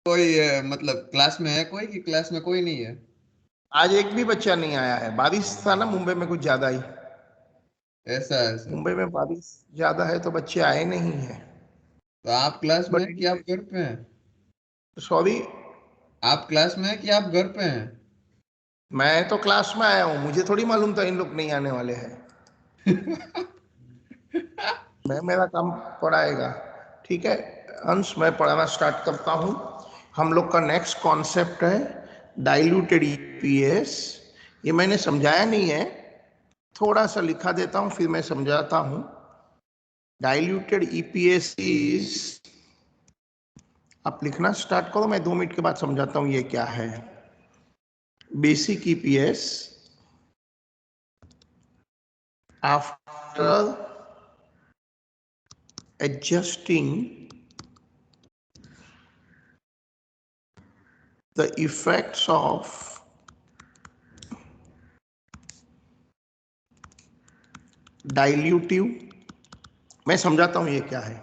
कोई मतलब क्लास में है कोई कि क्लास में कोई नहीं है? आज एक भी बच्चा नहीं आया है, बारिश था ना मुंबई में कुछ ज्यादा ही। ऐसा ऐसा। मुंबई में बारिश ज्यादा है तो बच्चे आए नहीं है। तो आप क्लास में बट हैं कि आप एनीवे, घर पे हैं? सॉरी। आप क्लास में हैं कि आप घर पे हैं? मैं तो क्लास में आया हूँ, मुझे थोड़ी मालूम था इन लोग नहीं आने वाले हैं। मैं मेरा काम पढ़ाएगा। ठीक है अंश, मैं पढ़ाना स्टार्ट करता हूँ। हम लोग का नेक्स्ट कॉन्सेप्ट है डाइल्यूटेड ईपीएस। ये मैंने समझाया नहीं है, थोड़ा सा लिखा देता हूँ फिर मैं समझाता हूँ। डाइल्यूटेड ईपीएस इज, आप लिखना स्टार्ट करो, मैं 2 मिनट के बाद समझाता हूँ ये क्या है। Basic EPS after adjusting the effects of dilutive, मैं समझाता हूं ये क्या है,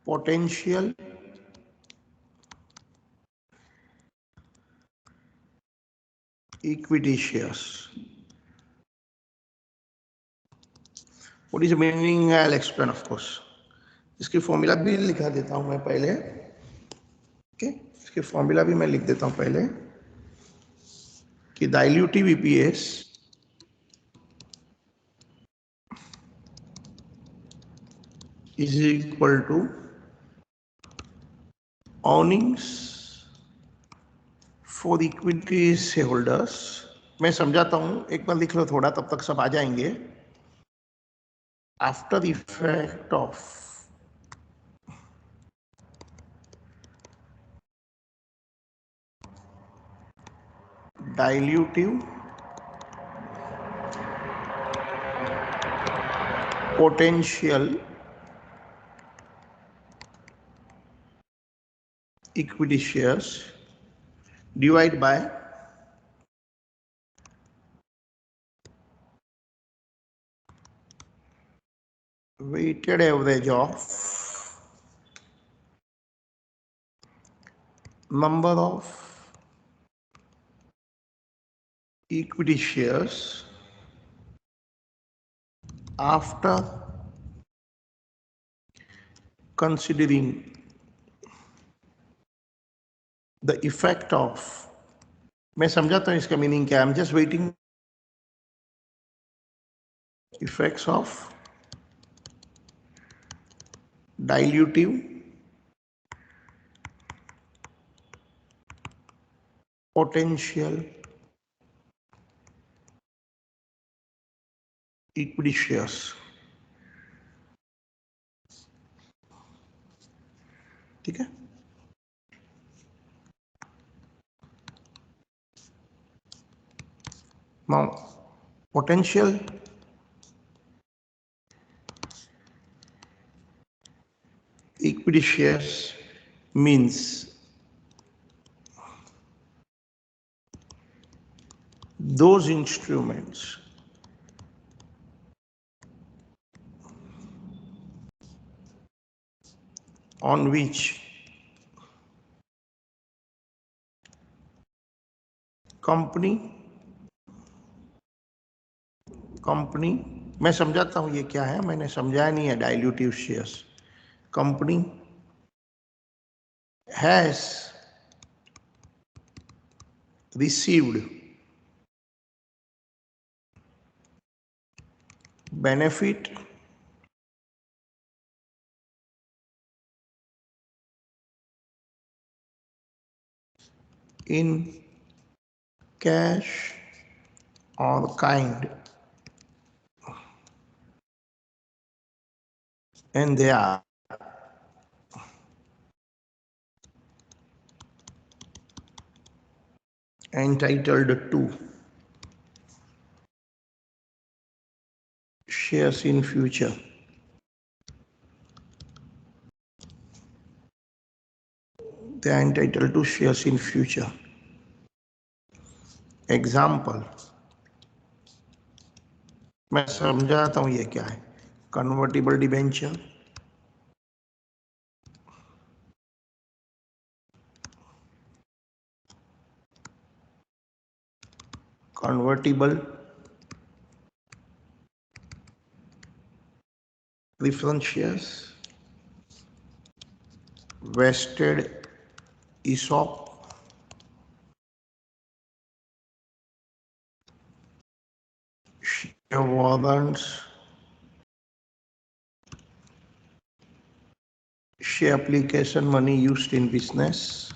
potential equity shares. What is meaning, I will explain of course. इसकी फॉर्मूला भी लिखा देता हूं मैं पहले। ओके, इसकी फॉर्मूला भी मैं लिख देता हूं पहले कि dilutive EPS is equal to earnings for equity share holders. मैं समझाता हूं, एक बार लिख लो थोड़ा, तब तक सब आ जाएंगे। After the effect of dilutive potential equity shares divided by weighted average of number of equity shares after considering the effect of, मैं समझाता हूं इसका मीनिंग क्या है, I am just waiting, effects of dilutive potential equity shares। ठीक है, now potential equity shares means those instruments on which company company मैं समझाता हूं ये क्या है, मैंने समझाया नहीं है dilutive shares. Company has received benefit in cash और kind and they are entitled to shares in future। they are entitled to shares in future। Example मैं समझाता हूं ये क्या है, convertible debenture, convertible preference shares, vested ESOP, share warrants, share application money used in business,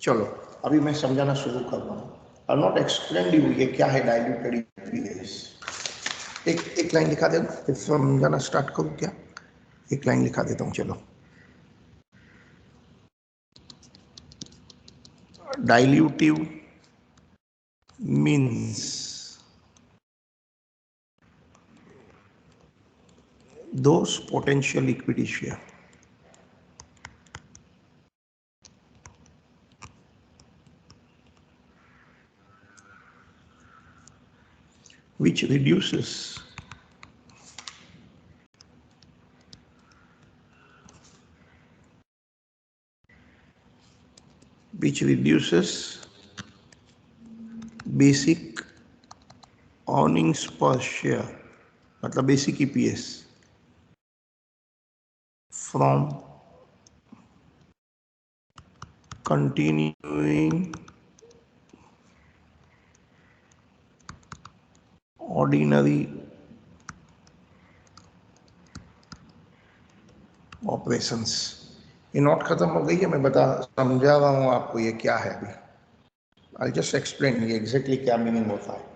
चलो अभी मैं समझाना शुरू कर रहा हूँ। आई नॉट एक्सप्लेन यू ये क्या है डाइल्यूटेड ईपीएस। एक लाइन लिखा दे, समझाना स्टार्ट करूँ क्या? एक लाइन लिखा देता हूँ, चलो। Dilutive means those potential equity share which reduces basic earnings per share, मतलब basic EPS from continuing ordinary operations। ये नोट खत्म हो गई है, मैं समझा रहा हूँ आपको ये क्या है अभी। आई जस्ट एक्सप्लेन ये एग्जैक्टली क्या मीनिंग होता है।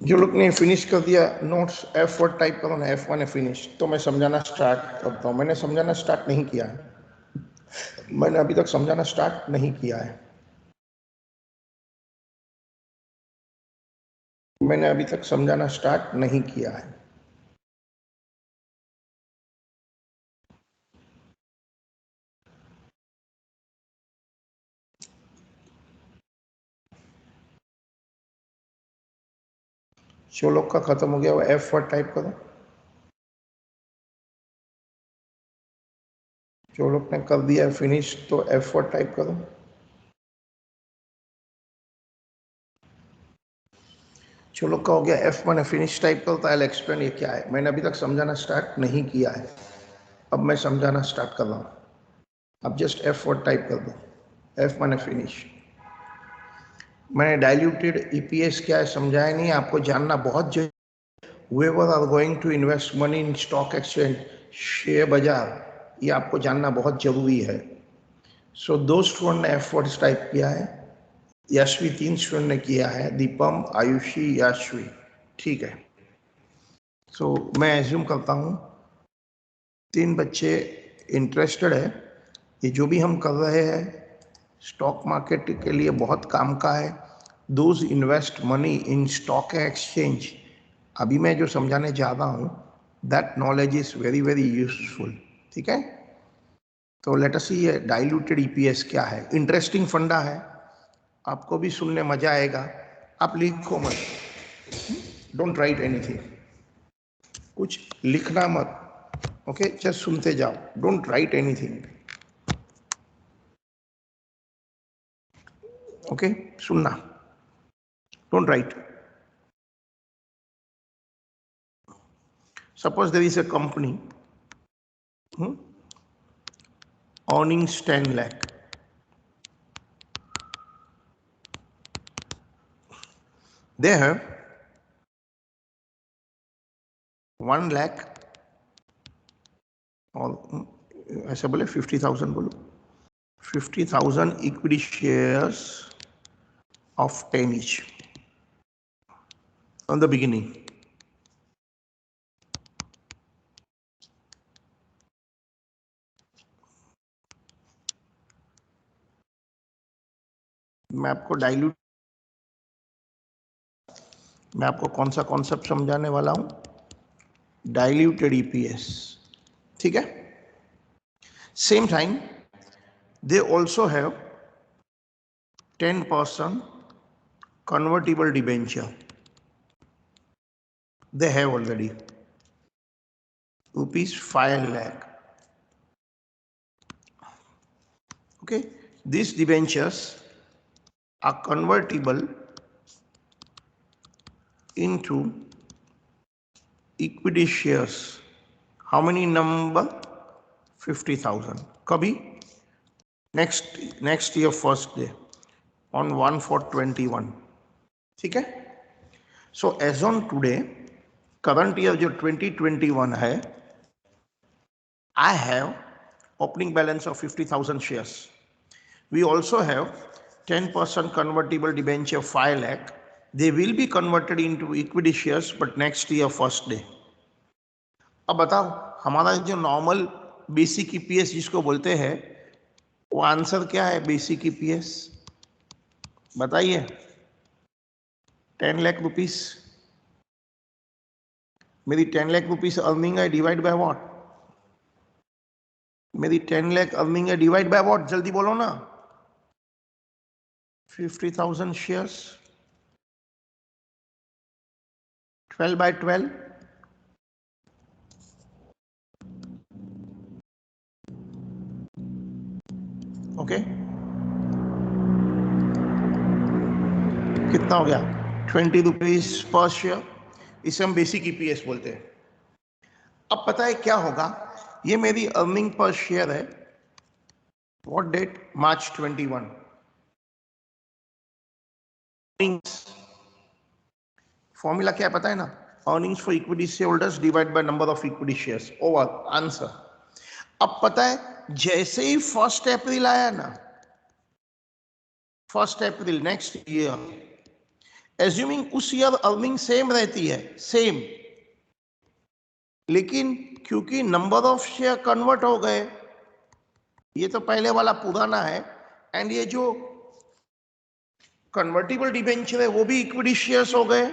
जो लोग ने फिनिश कर दिया नोट्स F1 टाइप करो ना, F1 है फिनिश। तो मैं समझाना स्टार्ट करता हूँ। मैंने समझाना स्टार्ट नहीं किया है, मैंने अभी तक समझाना स्टार्ट नहीं किया है, मैंने अभी तक समझाना स्टार्ट नहीं किया है। जो लोग का खत्म हो गया वो F1 टाइप करो। जो लोग ने कर दिया फिनिश तो F1 टाइप करो। जो लोग का हो गया F1 फिनिश टाइप करो। तो आई एक्सप्लेन ये क्या है। मैंने अभी तक समझाना स्टार्ट नहीं किया है, अब मैं समझाना स्टार्ट कर रहा हूँ। अब जस्ट F1 टाइप कर दो, F1 फिनिश। मैंने डाइल्यूटेड ईपीएस क्या है समझाया नहीं, आपको जानना बहुत जरूरी। whoever are going to invest money in stock exchange, share बाजार, ये आपको जानना बहुत जरूरी है। सो दो स्टूडेंट ने F1 टाइप किया है, यशवी 3 स्टूडेंट ने किया है, दीपम, आयुषी, यशवी, ठीक है। सो मैं एज्यूम करता हूँ 3 बच्चे इंटरेस्टेड है। ये जो भी हम कर रहे हैं स्टॉक मार्केट के लिए बहुत काम का है। Those invest money in stock exchange, अभी मैं जो समझाने जा रहा हूँ that knowledge is very very useful, ठीक है। तो लेट अस सी ये डाइल्यूटेड ईपीएस क्या है। इंटरेस्टिंग फंडा है, आपको भी सुनने मजा आएगा। आप लिखो मत, डोंट राइट एनीथिंग, कुछ लिखना मत, ओके, जस्ट सुनते जाओ, डोंट राइट एनीथिंग, ओके, सुनना, don't write. Suppose there is a company earnings 10 lakh. They have 1 lakh और ऐसा बोले 50,000 बोलो, 50,000 equity shares of 10 each on the beginning. मैं आपको कौन सा कॉन्सेप्ट समझाने वाला हूं, डाइल्यूटेड ईपीएस, ठीक है। Same time they also have 10% convertible debenture. They have already rupees 5 lakh. Okay, these debentures are convertible into equity shares. How many number? 50,000. Kabhi? Next year first day on 1/4/21. ठीक है। So as on today, current year जो 2021 है, I have opening balance of 50,000 shares. We also have 10% convertible debenture 5 lakh. They will be converted into equity shares, but next year first day. अब बताओ हमारा जो normal basic EPS जिसको बोलते हैं, वो आंसर क्या है बेसिक ईपीएस बताइए। 10 लाख रुपीस, मेरी 10 लाख रुपीस अर्निंग है, डिवाइड बाय व्हाट? मेरी 10 लाख अर्निंग है, डिवाइड बाय व्हाट? जल्दी बोलो ना। 50,000 शेयर्स 12/12, ओके। कितना हो गया? 20 रुपीज पर शेयर। इसे हम बेसिक ईपीएस बोलते हैं। अब पता है क्या होगा, ये मेरी अर्निंग पर शेयर है। What date? मार्च 21। फॉर्मूला क्या पता है ना? Earnings for equity share holders divide by number of equity shares over answer. अब पता है जैसे ही 1 अप्रैल आया ना, 1 अप्रैल नेक्स्ट ईयर, एज्यूमिंग उस ईयर अर्निंग सेम रहती है, सेम, लेकिन क्योंकि नंबर ऑफ शेयर कन्वर्ट हो गए, ये तो पहले वाला पुराना है, एंड ये जो कन्वर्टिबल डिबेंचर है वो भी इक्विटी शेयर्स हो गए,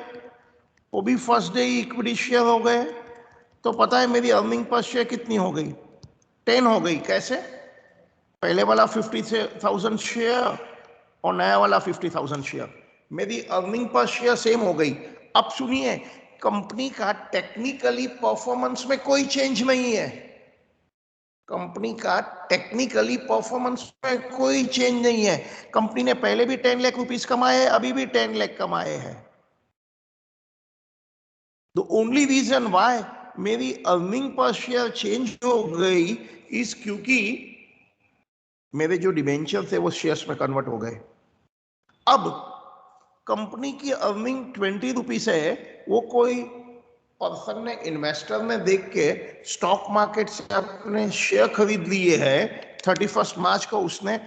वो भी फर्स्ट डे इक्विटी शेयर हो गए। तो पता है मेरी अर्निंग पर शेयर कितनी हो गई? 10 हो गई। कैसे? पहले वाला 50,000 शेयर और नया वाला 50,000 शेयर, मेरी अर्निंग पर शेयर सेम हो गई। अब सुनिए, कंपनी का टेक्निकली परफॉर्मेंस में कोई चेंज नहीं है। कंपनी का टेक्निकली परफॉर्मेंस में कोई चेंज नहीं है। कंपनी ने पहले भी 10 लाख रुपीस कमाए हैं, अभी भी 10 लाख कमाए हैं। द ओनली रीजन वाई मेरी अर्निंग पर शेयर चेंज हो गई इस क्योंकि मेरे जो डिबेंचर थे वो शेयर्स में कन्वर्ट हो गए। अब कंपनी की अर्निंग 20 रुपीस है, वो कोई पर्सन ने, इन्वेस्टर ने देख के स्टॉक मार्केट से अपने शेयर खरीद लिए है 31 मार्च को, उसने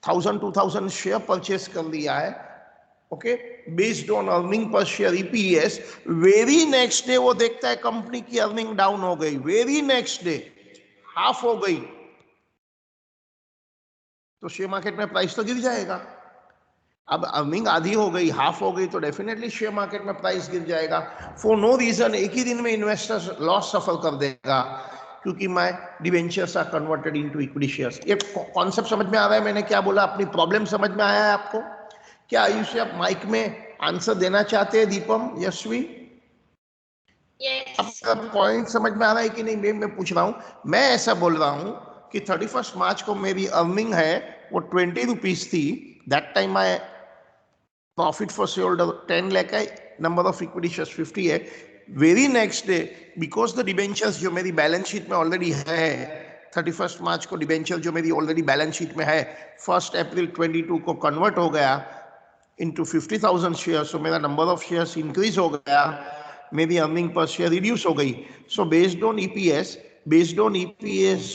1000-2000 शेयर परचेस कर लिया है, okay, based on earning per share EPS. Very next day वो देखता है कंपनी की अर्निंग डाउन हो गई, वेरी नेक्स्ट डे हाफ हो गई, तो शेयर मार्केट में प्राइस तो गिर जाएगा। अब अर्निंग आधी हो गई, हाफ हो गई, तो डेफिनेटली शेयर मार्केट में प्राइस गिर जाएगा। फॉर नो रीजन एक ही दिन में इन्वेस्टर लॉस सफर कर देगा, क्योंकि my debentures are converted into equity shares. ये कॉन्सेप्ट समझ में आ रहा है? मैंने क्या बोला, अपनी प्रॉब्लम समझ में आया है आपको? क्या आयुष आप माइक में आंसर देना चाहते हैं? दीपम, यशवी, आपका पॉइंट समझ में आ रहा है कि नहीं? मैं पूछ रहा हूं, मैं ऐसा बोल रहा हूं कि 31 मार्च को मेरी अर्निंग है वो 20 रुपीज थी, that time my profit for share holder 10 lakh है, नंबर ऑफ इक्विटी शेयर्स 50 है। Very next day because the debentures जो मेरी बैलेंस शीट में ऑलरेडी है, 31 मार्च को डिबेंचर जो मेरी ऑलरेडी बैलेंस शीट में है 1 अप्रैल 22 को कन्वर्ट हो गया इनटू 50,000 शेयर्स, तो मेरा नंबर ऑफ शेयर्स इंक्रीज हो गया, मेरी अर्निंग पर शेयर रिड्यूस हो गई। So based on EPS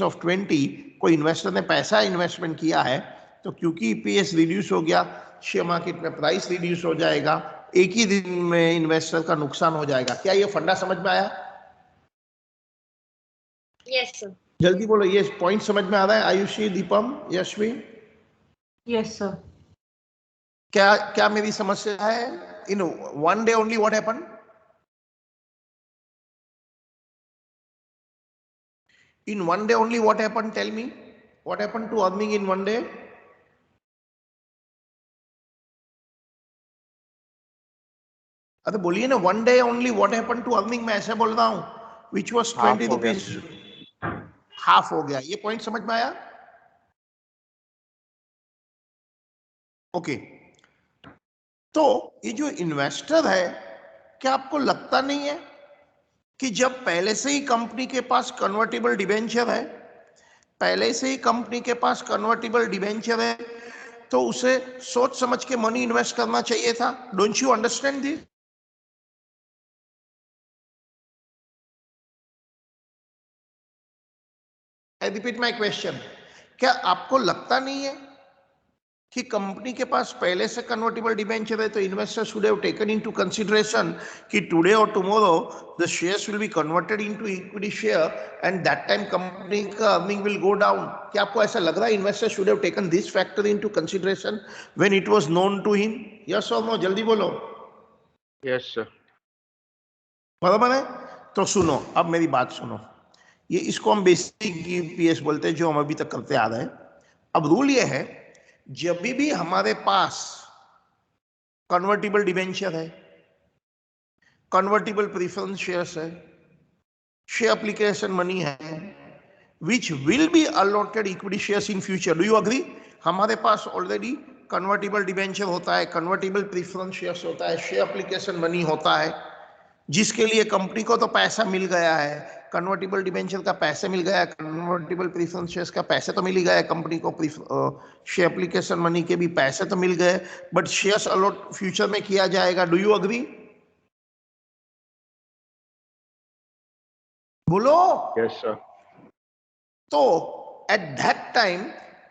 of 20 कोई इन्वेस्टर ने पैसा इन्वेस्टमेंट किया है, तो क्योंकि ईपीएस रिड्यूस हो गया, शेयर मार्केट में प्राइस रिड्यूस हो जाएगा, एक ही दिन में इन्वेस्टर का नुकसान हो जाएगा। क्या ये फंडा समझ में आया? Yes sir. जल्दी बोलो, ये पॉइंट समझ में आ रहा है? आयुषी, दीपम, यशवी? Yes sir. क्या क्या मेरी समस्या है? In one day only what happen? In one day only what happened? Tell me. What happened to earning in one day? अरे बोलिए ना, one day only what happen to earning, मैं ऐसे बोल रहा हूं, विच वॉज 20 हाफ हो गया। रुपीज, हाफ हो गया। ये पॉइंट समझ में आया? ओके। तो ये जो इन्वेस्टर है, क्या आपको लगता नहीं है कि जब पहले से ही कंपनी के पास कन्वर्टेबल डिबेंचर है, पहले से ही कंपनी के पास कन्वर्टेबल डिबेंचर है, तो उसे सोच समझ के मनी इन्वेस्ट करना चाहिए था? Don't you understand this? I repeat my question, क्या आपको लगता नहीं है कि कंपनी के पास पहले से कन्वर्टेबल डिबेंचर है, तो investor should have taken into consideration कि टुडे और tomorrow the shares will be converted into equity share and that time company का अर्निंग विल गो डाउन? क्या आपको ऐसा लग रहा है investor should have taken this factor into consideration when it was known to him? Yes और no? जल्दी बोलो। Yes sir. बराबर है? तो सुनो, अब मेरी बात सुनो। ये इसको हम बेसिक ईपीएस बोलते हैं, जो हम अभी तक करते आ रहे हैं। अब रूल ये है, जब भी हमारे पास कन्वर्टेबल डिबेंचर है, कन्वर्टेबल प्रेफरेंस शेयर्स है, शेयर एप्लीकेशन मनी है, which will be allotted equity shares in future, do you agree? हमारे पास ऑलरेडी कन्वर्टेबल डिबेंचर होता है, कन्वर्टेबल प्रेफरेंस शेयर्स होता है, शेयर एप्लीकेशन मनी होता है, जिसके लिए कंपनी को तो पैसा मिल गया है। कन्वर्टेबल डिबेंचर का पैसे मिल गया, कन्वर्टेबल प्रेफरेंस शेयर्स का पैसे तो मिल ही गया कंपनी को, शेयर एप्लीकेशन मनी के भी पैसे तो मिल गए, बट शेयर्स अलॉट फ्यूचर में किया जाएगा। Do you agree? बोलो। Yes sir. तो एट दैट टाइम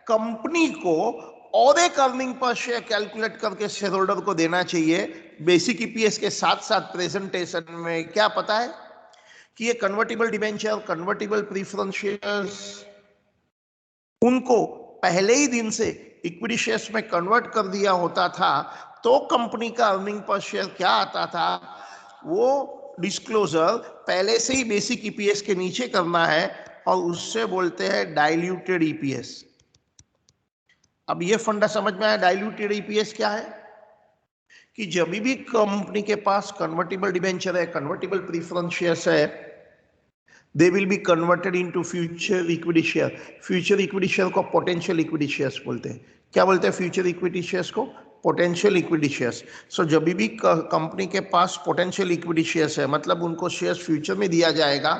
कंपनी को और एक अर्निंग पर शेयर कैलकुलेट करके शेयर होल्डर को देना चाहिए, बेसिक ईपीएस के साथ साथ प्रेजेंटेशन में। क्या पता है कि ये convertible debenture, convertible preference shares, उनको पहले ही दिन से इक्विटी शेयर्स में कन्वर्ट कर दिया होता था, तो कंपनी का अर्निंग पर शेयर क्या आता था, वो डिस्क्लोजर पहले से ही बेसिक ईपीएस के नीचे करना है, और उससे बोलते हैं डाइल्यूटेड ईपीएस। अब ये फंडा समझ में आया? डाइल्यूटेड ईपीएस क्या है? कि जब भी कंपनी के पास कन्वर्टेबल डिबेंचर है, कन्वर्टेबल प्रेफरेंस शेयर्स है, they will be converted into future equity share. Future equity share को पोटेंशियल इक्विटी शेयर्स बोलते हैं। क्या बोलते हैं फ्यूचर इक्विटी शेयर्स को? Potential equity shares. सो जब भी कंपनी के पास पोटेंशियल इक्विटी शेयर्स है, मतलब उनको शेयर्स फ्यूचर में दिया जाएगा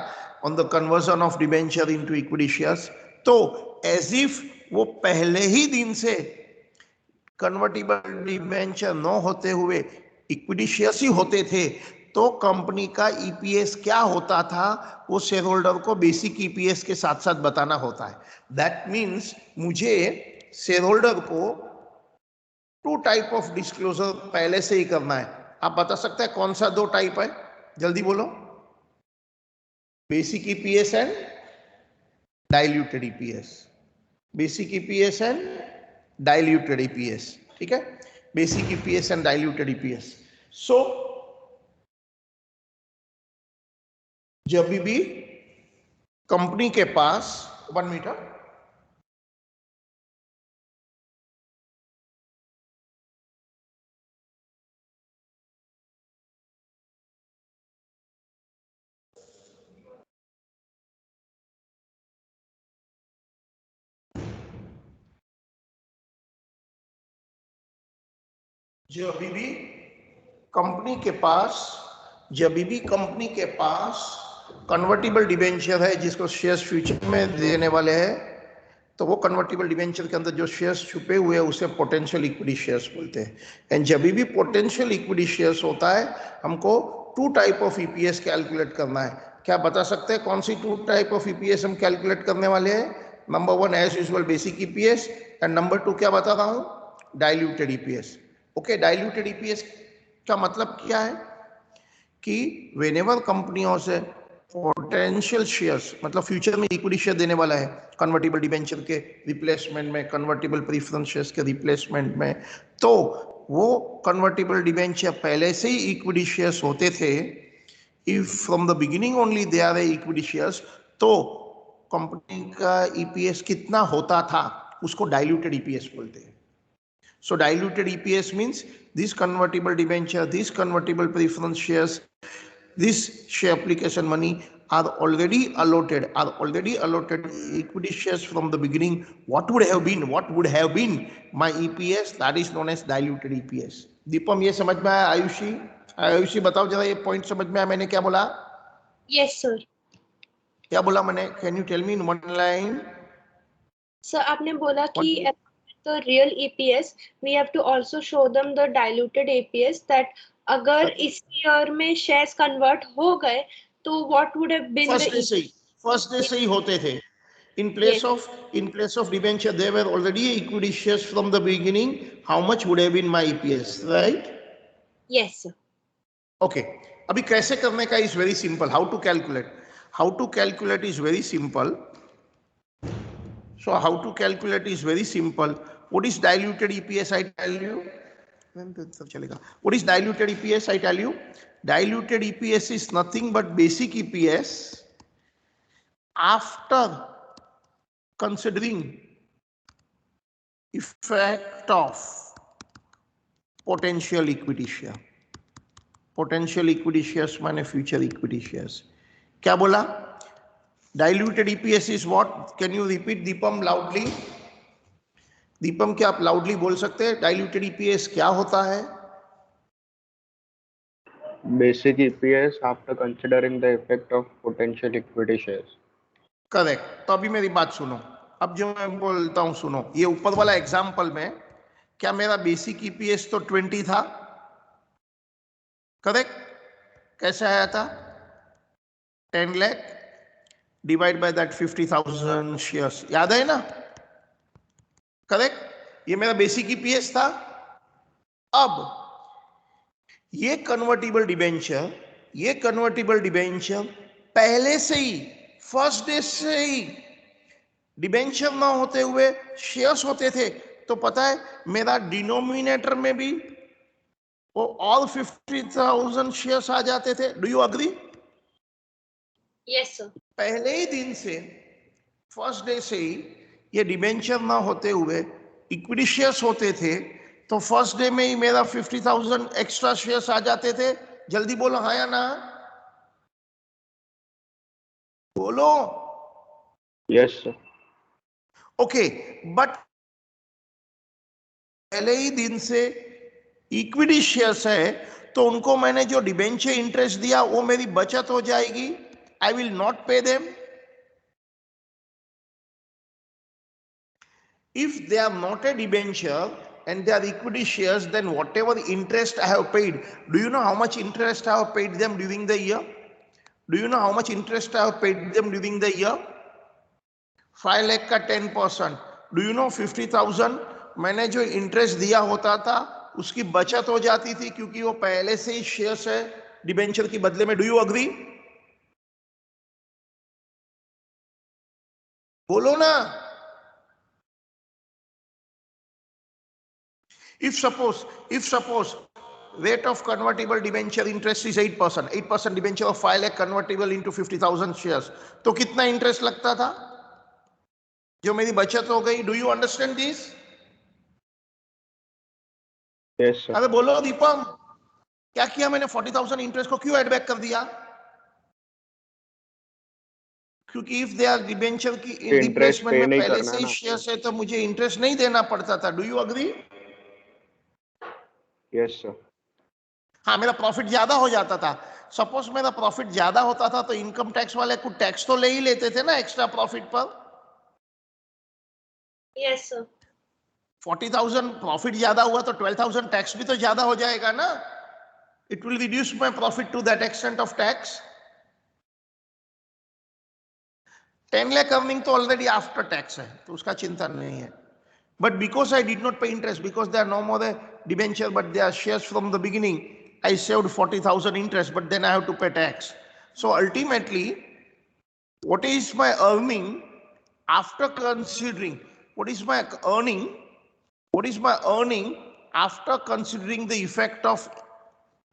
on the conversion of debenture into equity shares, तो एज इफ वो पहले ही दिन से कन्वर्टेबल डिबेंचर न होते हुए इक्विटी शेयर्स ही होते थे, तो कंपनी का ईपीएस क्या होता था, वो शेयर होल्डर को बेसिक ईपीएस के साथ साथ बताना होता है। दैट मीन्स मुझे शेयर होल्डर को टू टाइप ऑफ डिस्क्लोजर पहले से ही करना है। आप बता सकते हैं कौन सा दो टाइप है? जल्दी बोलो। Basic EPS and diluted EPS. Basic EPS and diluted EPS, ठीक है? Basic EPS and diluted EPS. So जब भी कंपनी के पास, 1 मिनट, जब भी कंपनी के पास कन्वर्टेबल डिबेंचर है, जिसको शेयर्स फ्यूचर में देने वाले हैं, तो वो कन्वर्टेबल डिबेंचर के अंदर जो शेयर्स छुपे हुए हैं उसे पोटेंशियल इक्विटी शेयर्स बोलते हैं। एंड जब भी पोटेंशियल इक्विटी शेयर्स होता है, हमको two type of EPS calculate करना है। क्या बता सकते हैं कौन सी टू टाइप ऑफ ईपीएस हम कैलकुलेट करने वाले हैं? Number 1 as usual basic EPS, and number 2 क्या बता रहा हूं? Diluted EPS. Okay, diluted EPS का मतलब क्या है कि व्हेनेवर कंपनियों से पोटेंशियल शेयर्स, मतलब फ्यूचर में इक्विटी शेयर देने वाला है कन्वर्टेबल डिबेंचर के रिप्लेसमेंट में, कन्वर्टेबल प्रेफरेंस शेयर्स के रिप्लेसमेंट में, तो वो कन्वर्टिबल डिबेंचर पहले से ही इक्विटी शेयर्स होते थे, if from the beginning only they are equity shares, तो कंपनी का ईपीएस कितना होता था उसको डाइल्यूटेड ईपीएस बोलते हैं. So diluted EPS means this convertible debenture, this convertible preference shares, this share application money are already allotted equity shares from the beginning. What would have been my EPS? That is known as diluted EPS. Deepam ये समझ में आया? आयुषी बताओ जरा, ये point समझ में आया मैंने क्या बोला? Yes, sir. क्या बोला मैंने? Can you tell me in one line? Sir, आपने बोला कि the real EPS, we have to also show them the diluted EPS, that अगर इस year में shares convert हो गए तो what would have been First the day से ही होते थे. In place of debenture, there were already equity shares from the beginning. How much would have been my EPS, right? Yes, sir. Okay. अभी कैसे करने का is very simple. How to calculate is very simple. So how to calculate is very simple. What is diluted EPS? I tell you. What is diluted EPS? I tell you. Diluted EPS is nothing but basic EPS after considering effect of potential equity share. Potential equity shares माने future equity shares. क्या बोला? Diluted EPS is what? Can you repeat, Deepam, loudly? Deepam, क्या आप loudly बोल सकते हैं? Diluted EPS क्या होता है? Basic EPS after considering the effect of potential equity shares. Correct. तो अभी मेरी बात सुनो. अब जो मैं बोलता हूं सुनो. ये ऊपर वाला एग्जांपल में क्या मेरा बेसिक ईपीएस तो 20 था? करेक्ट. कैसे आया था? 10 lakh divide by that 50,000 shares. याद है ना? करेक्ट. ये मेरा बेसिक ईपीएस था. अब ये कन्वर्टिबल डिबेंचर पहले से ही फर्स्ट डे से ही डिबेंचर ना होते हुए शेयर्स होते थे, तो पता है मेरा डिनोमिनेटर में भी वो ऑल 50,000 शेयर्स आ जाते थे. Do you agree? Yes, sir. पहले ही दिन से फर्स्ट डे से ही ये डिबेंचर ना होते हुए इक्विटी शेयर्स होते थे, तो फर्स्ट डे में ही मेरा 50,000 एक्स्ट्रा शेयर्स आ जाते थे. जल्दी बोलो हाँ या ना? बोलो. Yes, sir. ओके. बट पहले ही दिन से इक्विटी शेयर्स है, तो उनको मैंने जो डिबेंचर इंटरेस्ट दिया वो मेरी बचत हो जाएगी. I will not pay them. If they are not a debenture and they are equity shares, then whatever interest I have paid, do you know how much interest I have paid them during the year? 5 lakh का 10%. Do you know 50,000 मैंने जो interest दिया होता था उसकी बचत हो जाती थी, क्योंकि वो पहले से ही शेयर्स है डिबेंचर के बदले में. Do you agree? बोलो ना. If suppose rate of convertible debenture interest is 8% debenture of 5 lakh convertible into 50,000 shares, तो कितना इंटरेस्ट लगता था जो मेरी बचत हो गई? Do you understand this? Yes, sir. अरे बोलो दीपम, क्या किया मैंने? 40,000 इंटरेस्ट को क्यों एड बैक कर दिया? क्योंकि इफ दे आर डिबेंचर की रिप्लेसमेंट में पहले से ही शेयर्स है तो मुझे इंटरेस्ट नहीं देना पड़ता था. Do you agree? Yes, sir. हाँ, मेरा प्रॉफिट ज्यादा हो जाता था. सपोज मेरा प्रॉफिट ज्यादा होता था तो इनकम टैक्स वाले कुछ टैक्स तो ले ही लेते थे ना एक्स्ट्रा प्रॉफिट पर. Yes, sir. 40,000 प्रॉफिट ज्यादा हुआ तो 12,000 टैक्स भी तो ज्यादा हो जाएगा ना. It will reduce my profit to that extent of tax. 10 lakh earning तो ऑलरेडी आफ्टर टैक्स है, तो उसका चिंता नहीं है. But because I did not pay interest, because they are no more the debenture, but they are shares from the beginning, I saved 40,000 interest, but then I have to pay tax. So ultimately, what is my earning after considering what is my earning after considering the effect of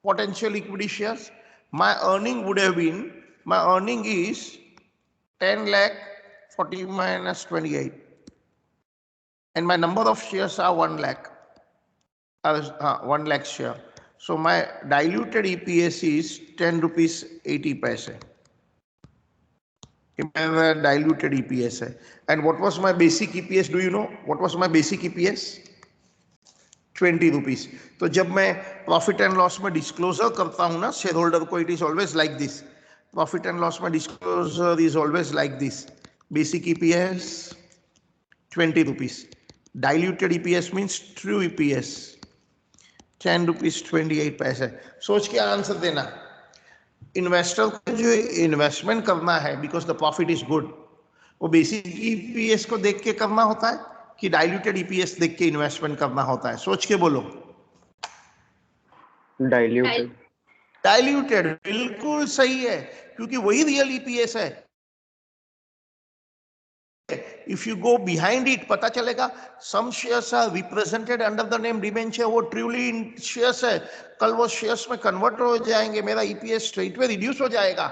potential equity shares, my earning would have been, my earning is 10 lakh 40 minus 28, and my number of shares are 1 lakh, 1 lakh share. So my diluted EPS is 10 rupees 80 paise. My diluted EPS है. And what was my basic EPS? Do you know what was my basic EPS? 20 rupees. तो जब मैं profit and loss में disclosure करता हूं ना shareholder को, it is always like this. Profit and loss में disclosure is always like this. Basic EPS 20 rupees. Diluted EPS means true EPS 10 rupees 28 paise. सोच के आंसर देना. इन्वेस्टर को जो इन्वेस्टमेंट करना है because the profit is good, वो basic EPS को देख के करना होता है कि डाइल्यूटेड ईपीएस देख के इन्वेस्टमेंट करना होता है? सोच के बोलो. डाइल्यूटेड. डाइल्यूटेड बिल्कुल सही है, क्योंकि वही रियल ईपीएस है. If you go behind it पता चलेगा some shares are represented under the name debenture, वो ट्रूली शेयर्स है, कल वो शेयर्स में कन्वर्ट हो जाएंगे, मेरा ईपीएस स्ट्रेट वे रिड्यूस हो जाएगा.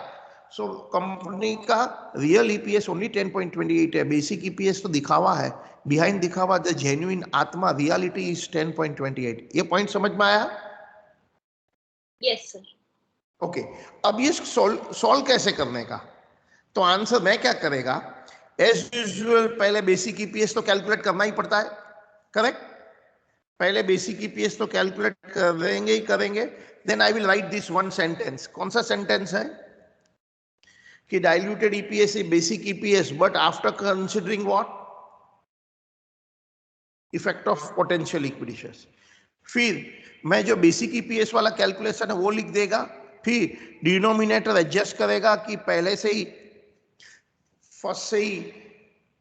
सो कंपनी का रियल ईपीएस ओनली 10.28 है. बेसिक ईपीएस तो दिखावा है, बिहाइंड दिखावा, द जेन्युइन आत्मा रियलिटी इज 10.28. ये पॉइंट समझ में आया? Yes sir. ओके, अब ये सॉल्व कैसे करने का? तो आंसर मैं क्या करेगा, एज यूजुअल पहले बेसिक ईपीएस तो कैलकुलेट करना ही पड़ता है, करेक्ट? पहले बेसिक ईपीएस तो कैलकुलेट करेंगे ही करेंगे. Then I will write this one sentence. कौन सा सेंटेंस है? कि diluted EPS is basic EPS but after considering what? Effect of potential equity shares. फिर मैं जो बेसिक ईपीएस वाला कैलकुलेशन है वो लिख देगा, फिर डिनोमिनेटर एडजस्ट करेगा कि पहले से ही फर्स्ट से ही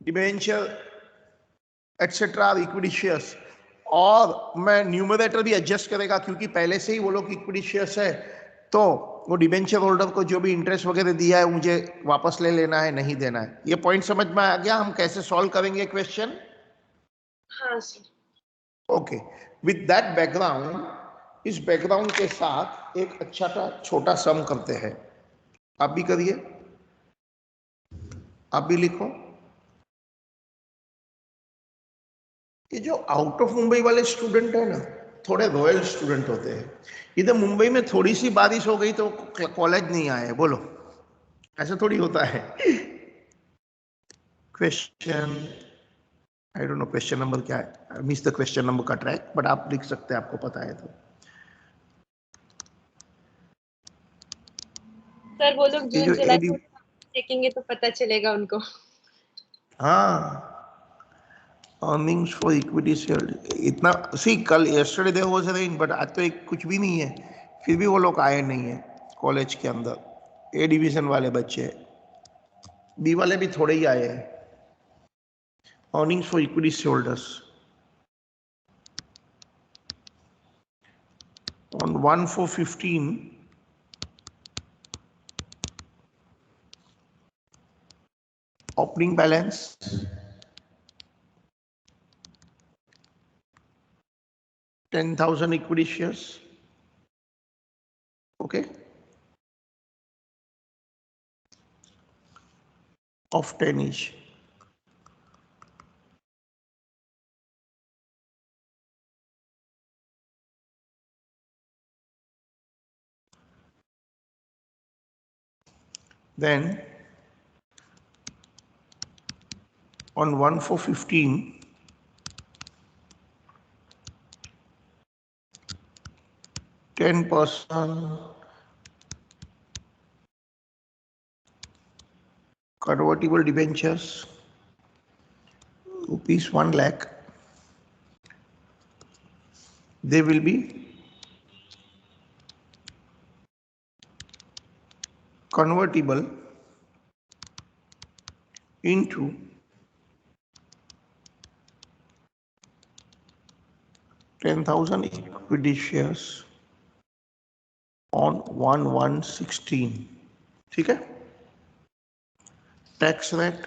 डिबेंचर एटसेट्रा इक्विटी शेयर्स, और मैं न्यूमरेटर भी एडजस्ट करेगा क्योंकि पहले से ही वो लोग इक्विटी शेयर्स है, तो वो डिबेंचर होल्डर को जो भी इंटरेस्ट वगैरह दिया है मुझे वापस ले लेना है, नहीं देना है. ये पॉइंट समझ में आ गया हम कैसे सॉल्व करेंगे क्वेश्चन? हाँ sir. Okay, with that background, इस बैकग्राउंड के साथ एक अच्छा सा छोटा सम करते हैं. आप भी करिए, आप भी लिखो. ये जो आउट ऑफ मुंबई वाले स्टूडेंट है ना, थोड़े रॉयल स्टूडेंट होते हैं. इधर मुंबई में थोड़ी सी बारिश हो गई तो कॉलेज नहीं आए, बोलो ऐसा थोड़ी होता है. Question, I don't know question number क्या है, मिस द क्वेश्चन नंबर का ट्रैक, बट आप लिख सकते हैं आपको पता है तो. सर वो लोग ये जून जो जुलाई को देखेंगे तो पता चलेगा उनको. हाँ, अर्निंग्स फॉर इक्विटी शेयर इतना सी, कल yesterday there was rain but आज तो एक कुछ भी नहीं है, फिर भी वो लोग आए नहीं है कॉलेज के अंदर. ए डिवीजन वाले बच्चे, बी वाले भी थोड़े ही आए हैं. Earnings for equity shareholders on 1/4/15 opening balance 10,000 equity shares. Okay, of 10 each. Then on 1/4/15 10% convertible debentures rupees 1 lakh, they will be convertible into 10,000 equity shares on 1/1/16. ठीक है? Tax rate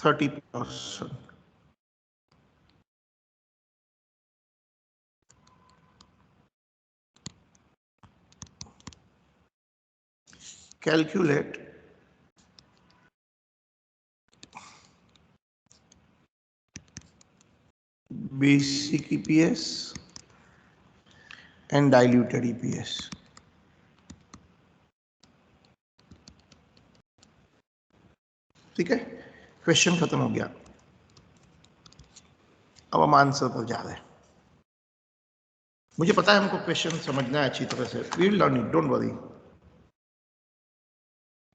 30%. calculate basic EPS and diluted EPS. ठीक है, question खत्म हो गया। अब हम answer पर जा रहे हैं। मुझे पता है हमको क्वेश्चन समझना है अच्छी तरह से, we will learn it, don't worry,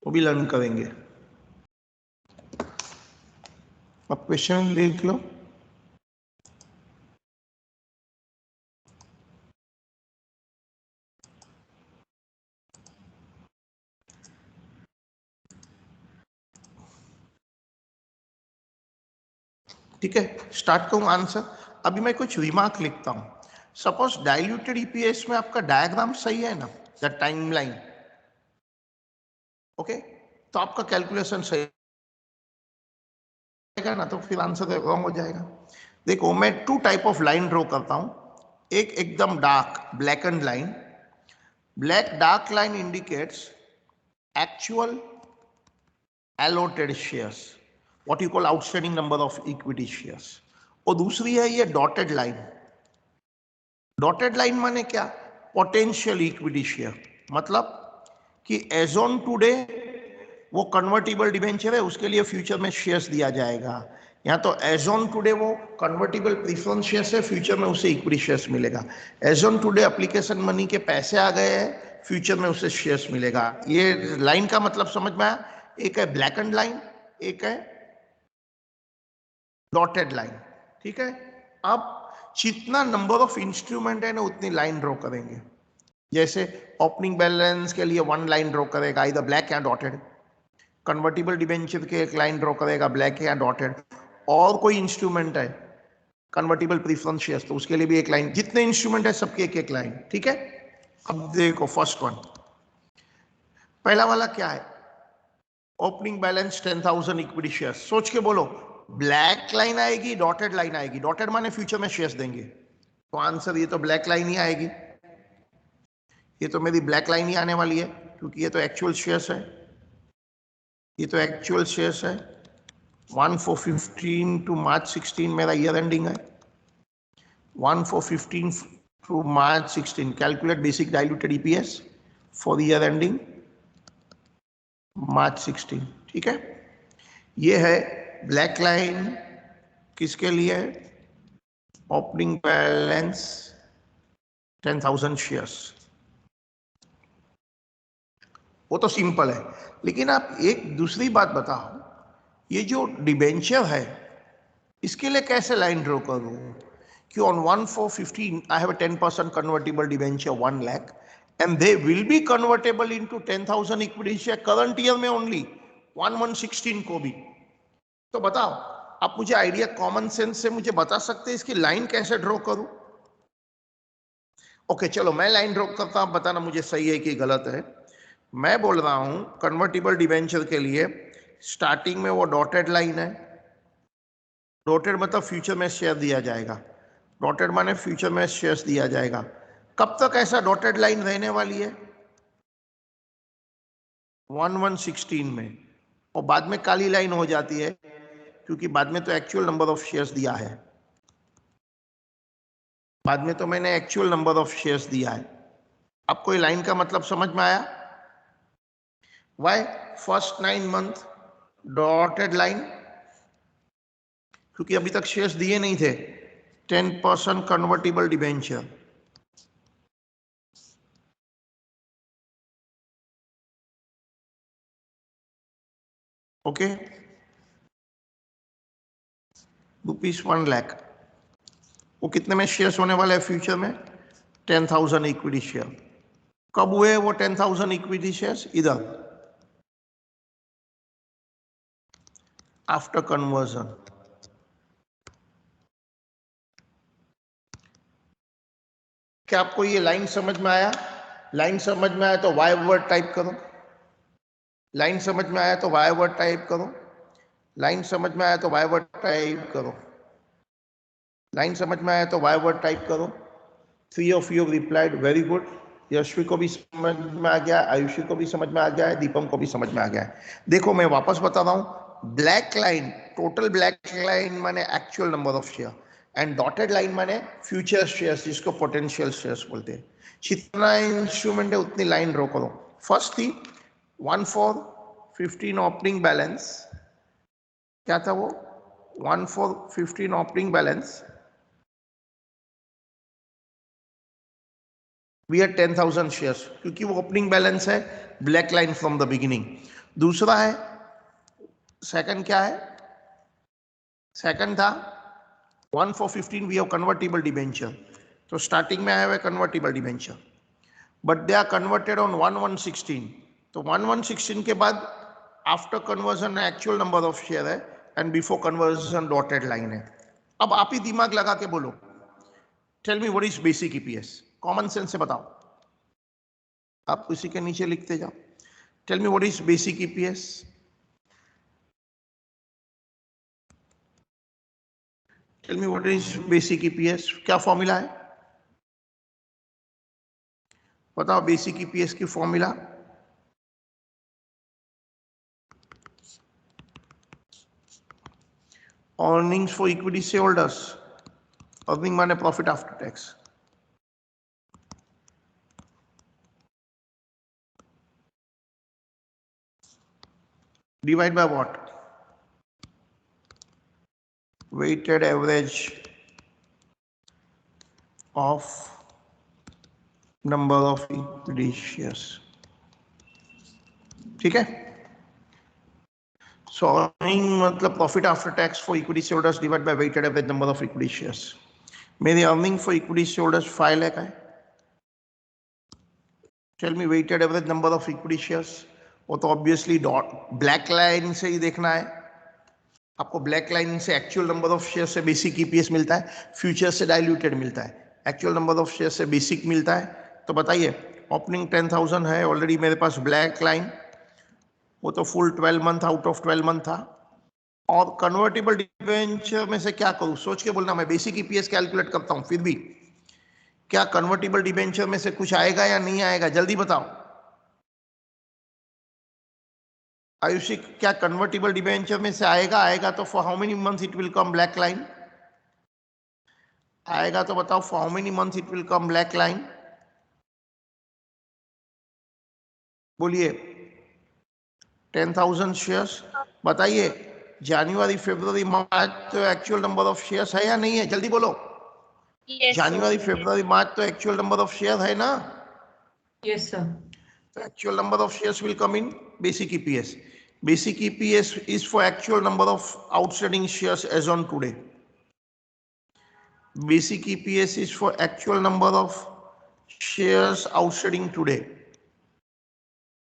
वो भी लर्न करेंगे। अब क्वेश्चन लिख लो। ठीक है, स्टार्ट करूं आंसर। अभी मैं कुछ रिमार्क लिखता हूं। सपोज डाइल्यूटेड ईपीएस में आपका डायग्राम सही है ना, द टाइमलाइन, ओके, तो आपका कैलकुलेशन सही है ना, तो फिर आंसर रॉन्ग हो जाएगा। देखो मैं 2 टाइप ऑफ लाइन ड्रॉ करता हूं। एक एकदम dark black and line, black dark line indicates actual allotted shares, what you call outstanding number of equity shares, और दूसरी है ये डॉटेड लाइन। डॉटेड लाइन माने क्या, पोटेंशियल इक्विटी शेयर, मतलब कि एज ऑन टुडे वो कन्वर्टिबल डिबेंचर है, उसके लिए फ्यूचर में शेयर्स दिया जाएगा। यहाँ तो एज ऑन टुडे वो कन्वर्टिबल प्रीफरेंस शेयर्स है, फ्यूचर में उसे इक्विटी शेयर्स मिलेगा। As on today application money के पैसे आ गए हैं, फ्यूचर में उसे शेयर्स मिलेगा। ये लाइन का मतलब समझ में आया। एक है ब्लैक एंड लाइन, एक है डॉटेड लाइन, ठीक है। अब जितना नंबर ऑफ इंस्ट्रूमेंट है ना, उतनी लाइन ड्रॉ करेंगे। जैसे ओपनिंग बैलेंस के लिए 1 लाइन ड्रॉ करेगा, इधर ब्लैक या डॉटेड। कन्वर्टिबल डिबेंचर के 1 लाइन ड्रॉ करेगा, ब्लैक या डॉटेड। और कोई इंस्ट्रूमेंट है कन्वर्टिबल प्रीफरेंस शेयर्स, तो उसके लिए भी 1 लाइन। जितने इंस्ट्रूमेंट है सबके 1-1 लाइन, ठीक है। अब देखो फर्स्ट वन, पहला वाला क्या है, ओपनिंग बैलेंस 10,000 इक्विटी शेयर्स। सोच के बोलो, ब्लैक लाइन आएगी, डॉटेड लाइन आएगी। डॉटेड माने फ्यूचर में शेयर्स देंगे, तो आंसर ये तो ब्लैक लाइन ही आएगी। ये तो मेरी ब्लैक लाइन ही आने वाली है, क्योंकि ये तो एक्चुअल शेयर्स है, ये तो एक्चुअल शेयर्स है। 1/4/15 टू March 16 मेरा ईयर एंडिंग है। 1/4/15 to March 16 calculate basic diluted EPS for year ending March 16, ठीक है। ये है ब्लैक लाइन, किसके लिए, ओपनिंग बैलेंस 10,000 शेयर्स। वो तो सिंपल है। लेकिन आप एक दूसरी बात बताओ, ये जो डिबेंचर है इसके लिए कैसे लाइन ड्रॉ करूं कि on 1/4/15 I have a 10% convertible debenture 1 lakh and they will be convertible into 10,000 equity share current year में ओनली 1/1/16 को भी। तो बताओ, आप मुझे आइडिया कॉमन सेंस से मुझे बता सकते हैं इसकी लाइन कैसे ड्रॉ करूं? ओके चलो मैं लाइन ड्रॉ करता हूं, बताना मुझे सही है कि गलत है। मैं बोल रहा हूं कन्वर्टिबल डिबेंचर के लिए स्टार्टिंग में वो डॉटेड लाइन है। डॉटेड मतलब फ्यूचर में शेयर दिया जाएगा, डॉटेड माने फ्यूचर में शेयर्स दिया जाएगा। कब तक ऐसा डॉटेड लाइन रहने वाली है? 1/1/16 में, और बाद में काली लाइन हो जाती है, क्योंकि बाद में तो एक्चुअल नंबर ऑफ शेयर्स दिया है। बाद में तो मैंने एक्चुअल नंबर ऑफ शेयर्स दिया है। आपको ये लाइन का मतलब समझ में आया? Why first 9 month dotted line? क्योंकि अभी तक शेयर्स दिए नहीं थे। 10% कन्वर्टिबल डिबेंचर, ओके, ₹1 लाख। वो कितने में शेयर्स होने वाले हैं फ्यूचर में? 10,000 इक्विटी शेयर। कब हुए वो 10,000 इक्विटी शेयर्स? इधर आफ्टर कन्वर्जन। क्या आपको ये लाइन समझ में आया? लाइन समझ में आया तो वाई वर्ड टाइप करो। लाइन समझ में आया तो वाई वर्ड टाइप करो। लाइन समझ में आया तो वाई वर्ड टाइप करो। लाइन समझ में आया तो वाई वर्ड टाइप करो। 3 of you replied, very good. Yashvi को भी समझ में आ गया, आयुषी को भी समझ में आ गया है, दीपम को भी समझ में आ गया है। देखो मैं वापस बता रहा हूं, black line, total black line माने actual number of share, and dotted line माने फ्यूचर शेयर्स, जिसको पोटेंशियल शेयर्स बोलते हैं। जितना इंस्ट्रूमेंट है उतनी लाइन ड्रॉ करो। फर्स्ट थी 1 for 15 ओपनिंग बैलेंस, क्या था वो? 1 for 15 opening balance, we are 10,000 shares, क्योंकि वो ओपनिंग बैलेंस है, black line from the beginning. दूसरा है, सेकंड क्या है? सेकंड था 1 for 15 we have convertible debenture, तो स्टार्टिंग में आया हुआ convertible debenture, but they are converted on 1/116, तो 1/116 के बाद after conversion actual number of share है, and before conversion dotted line है। अब आप ही दिमाग लगा के बोलो, tell me what is basic EPS, common sense से बताओ, आप उसी के नीचे लिखते जाओ। Tell me what is basic EPS, tell me what is basic EPS, क्या फॉर्मूला है बताओ? बेसिक ईपीएस की formula, earnings for equity share holders, earning माने profit after tax, divide by what? weighted average of number of equity shares, ठीक है? So earning मतलब profit after tax for equity shareholders divide by weighted average number of equity shares. मेरी earning for equity shareholders 5 lakh है, tell me weighted average number of equity shares, वो तो obviously black line से ही देखना है आपको। Black line से actual number of share से बेसिक ईपीएस मिलता है, फ्यूचर से डाइल्यूटेड मिलता है, एक्चुअल नंबर ऑफ शेयर से बेसिक मिलता है। तो बताइए, ओपनिंग 10,000 है ऑलरेडी मेरे पास, ब्लैक लाइन वो तो full 12 month out of 12 month था। और कन्वर्टेबल डिबेंचर में से क्या करूं, सोच के बोलना, मैं बेसिक ईपीएस कैलकुलेट करता हूं, फिर भी क्या कन्वर्टेबल डिबेंचर में से कुछ आएगा या नहीं आएगा, जल्दी बताओ आयुषी, क्या कन्वर्टेबल डिबेंचर में से आएगा? आएगा तो for how many months it will come black line? आएगा तो बताओ for how many months it will come black line, बोलिए। 10,000 शेयर्स, बताइए जनवरी फरवरी मार्च तो एक्चुअल नंबर ऑफ शेयर्स है या नहीं है, जल्दी बोलो। जनवरी फरवरी मार्च तो एक्चुअल नंबर ऑफ शेयर है ना? Yes sir. तो actual number of shares will come in basic EPS. Basic EPS is for actual number of outstanding shares as on today. Basic EPS is for actual number of shares outstanding today.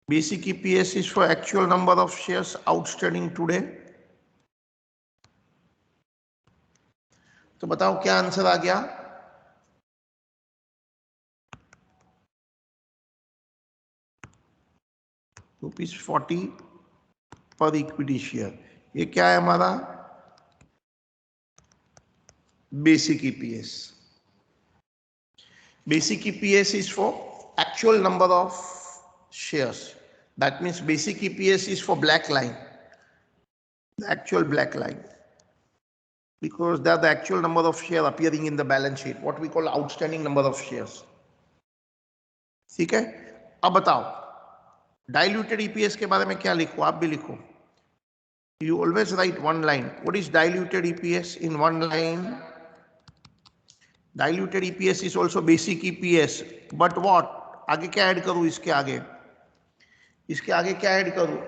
Basic EPS is for actual number of shares outstanding today. तो बताओ क्या answer आ गया? ₹40 पर equity share. ये क्या है हमारा? Basic EPS. Basic EPS is for actual number of shares, that means basic EPS is for black line, the actual black line, because they are the actual number of shares appearing in the balance sheet, what we call outstanding number of shares. ठीक है, अब बताओ diluted EPS के बारे में क्या लिखो, आप भी लिखो। You always write one line. What is diluted EPS in one line? Diluted EPS is also basic EPS, but what? आगे क्या ऐड करूं इसके आगे? इसके आगे क्या ऐड करूं?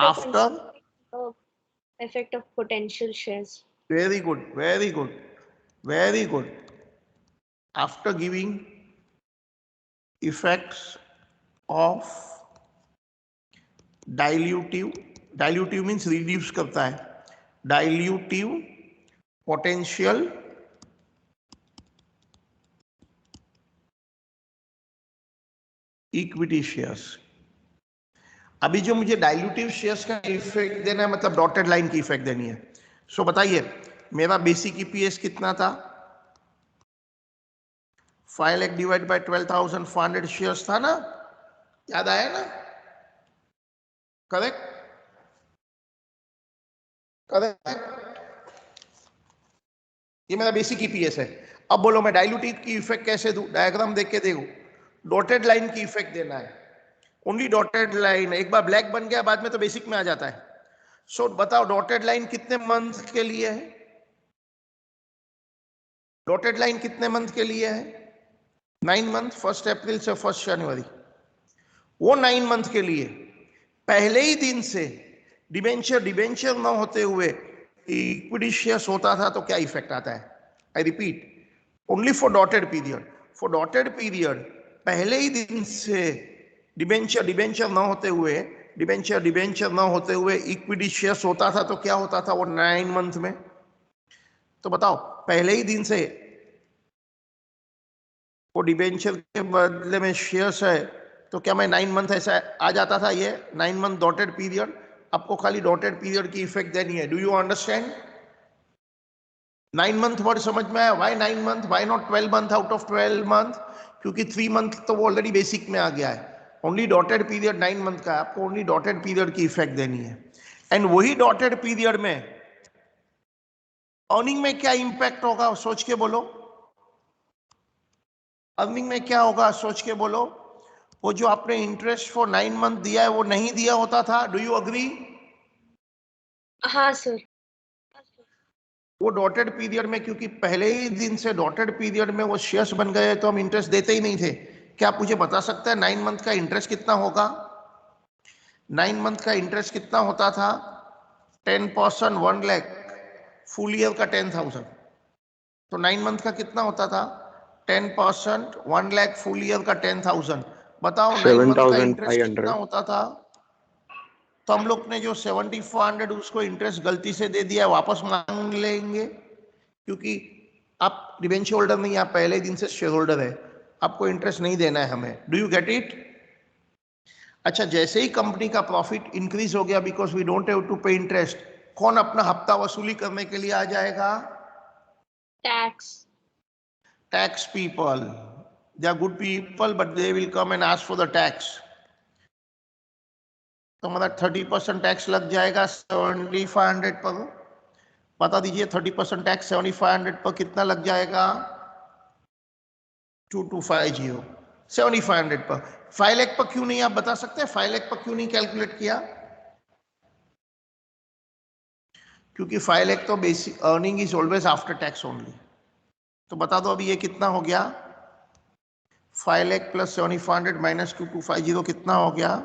After effect of potential shares. Very good, very good, very good. After giving effects of dilutive means reduce करता है, dilutive potential इक्विटी शेयर्स। अभी जो मुझे डाइल्यूटिव शेयर्स का इफेक्ट देना है, मतलब डॉटेड लाइन की इफेक्ट देनी है। सो बताइए मेरा बेसिक ईपीएस कितना था? 5 लाख डिवाइड बाय 12,400 शेयर्स था ना, याद आया ना? Correct correct. ये मेरा बेसिक ईपीएस है। अब बोलो मैं डाइल्यूटिव की इफेक्ट कैसे दूं? डायग्राम देख के देखो, डॉटेड लाइन की इफेक्ट देना है, ओनली डॉटेड लाइन। एक बार ब्लैक बन गया बाद में तो बेसिक में आ जाता है। सो बताओ डॉटेड लाइन कितने मंथ के लिए है? डॉटेड लाइन कितने मंथ के लिए है? 9 मंथ, 1 अप्रैल से 1 जनवरी। वो 9 मंथ के लिए पहले ही दिन से डिबेंचर ना होते हुए इक्विटी शेयर्स होता था तो क्या इफेक्ट आता है? I repeat, only for dotted period. For dotted period पहले ही दिन से डिबेंचर ना होते हुए इक्विटी शेयर्स होता था तो क्या होता था वो 9 मंथ में? तो बताओ पहले ही दिन से वो डिबेंचर के बदले में शेयर्स है तो क्या मैं 9 मंथ ऐसा आ जाता था? ये 9 मंथ डॉटेड पीरियड। आपको खाली डॉटेड पीरियड की इफेक्ट देनी है। Do you understand? 9 month word समझ में आया? Why 9 month, why not 12 month out of 12 month? क्योंकि 3 मंथ तो वो ऑलरेडी बेसिक में आ गया है। ओनली डॉटेड पीरियड 9 मंथ का है, आपको ओनली डॉटेड पीरियड की इफेक्ट देनी है। एंड वही डॉटेड पीरियड में अर्निंग में क्या इंपैक्ट होगा सोच के बोलो। अर्निंग में क्या होगा सोच के बोलो। वो जो आपने इंटरेस्ट फॉर 9 मंथ दिया है वो नहीं दिया होता था। Do you agree? हाँ सर। वो डॉटेड पीरियड में, क्योंकि पहले ही दिन से डॉटेड पीरियड में वो शेयर्स बन गए तो हम इंटरेस्ट देते ही नहीं थे। क्या आप मुझे बता सकते हैं 9 मंथ का इंटरेस्ट कितना होगा? 9 मंथ का इंटरेस्ट कितना होता था? 10% 1 लाख, फुल ईयर का 10,000। तो 9 मंथ का कितना होता था? 10% 1 लाख, फुल ईयर का 10,000। बताओ 9 मंथ का इंटरेस्ट कितना 7,500। होता था? तो हम लोग ने जो 7,400 उसको इंटरेस्ट गलती से दे दिया, वापस मांग लेंगे, क्योंकि आप डिबेंचर होल्डर नहीं, आप पहले दिन से शेयर होल्डर है, आपको इंटरेस्ट नहीं देना है हमें। Do you get it? अच्छा, जैसे ही कंपनी का प्रॉफिट इंक्रीज हो गया because we don't have to pay interest, कौन अपना हफ्ता वसूली करने के लिए आ जाएगा? Tax people. They are good people but they will come and ask for the tax. तो मतलब 30% टैक्स लग जाएगा 7,500 पर। बता दीजिए 30% टैक्स 7,500 पर कितना लग जाएगा? 2250। 7,500 पर 5 लाख पर क्यों नहीं आप बता सकते? 5 लाख पर क्यों नहीं कैलकुलेट किया? क्योंकि 5 लाख तो basic earning is always after tax only. तो बता दो अभी ये कितना हो गया? 5 लाख प्लस 7,500 माइनस 2250 कितना हो गया?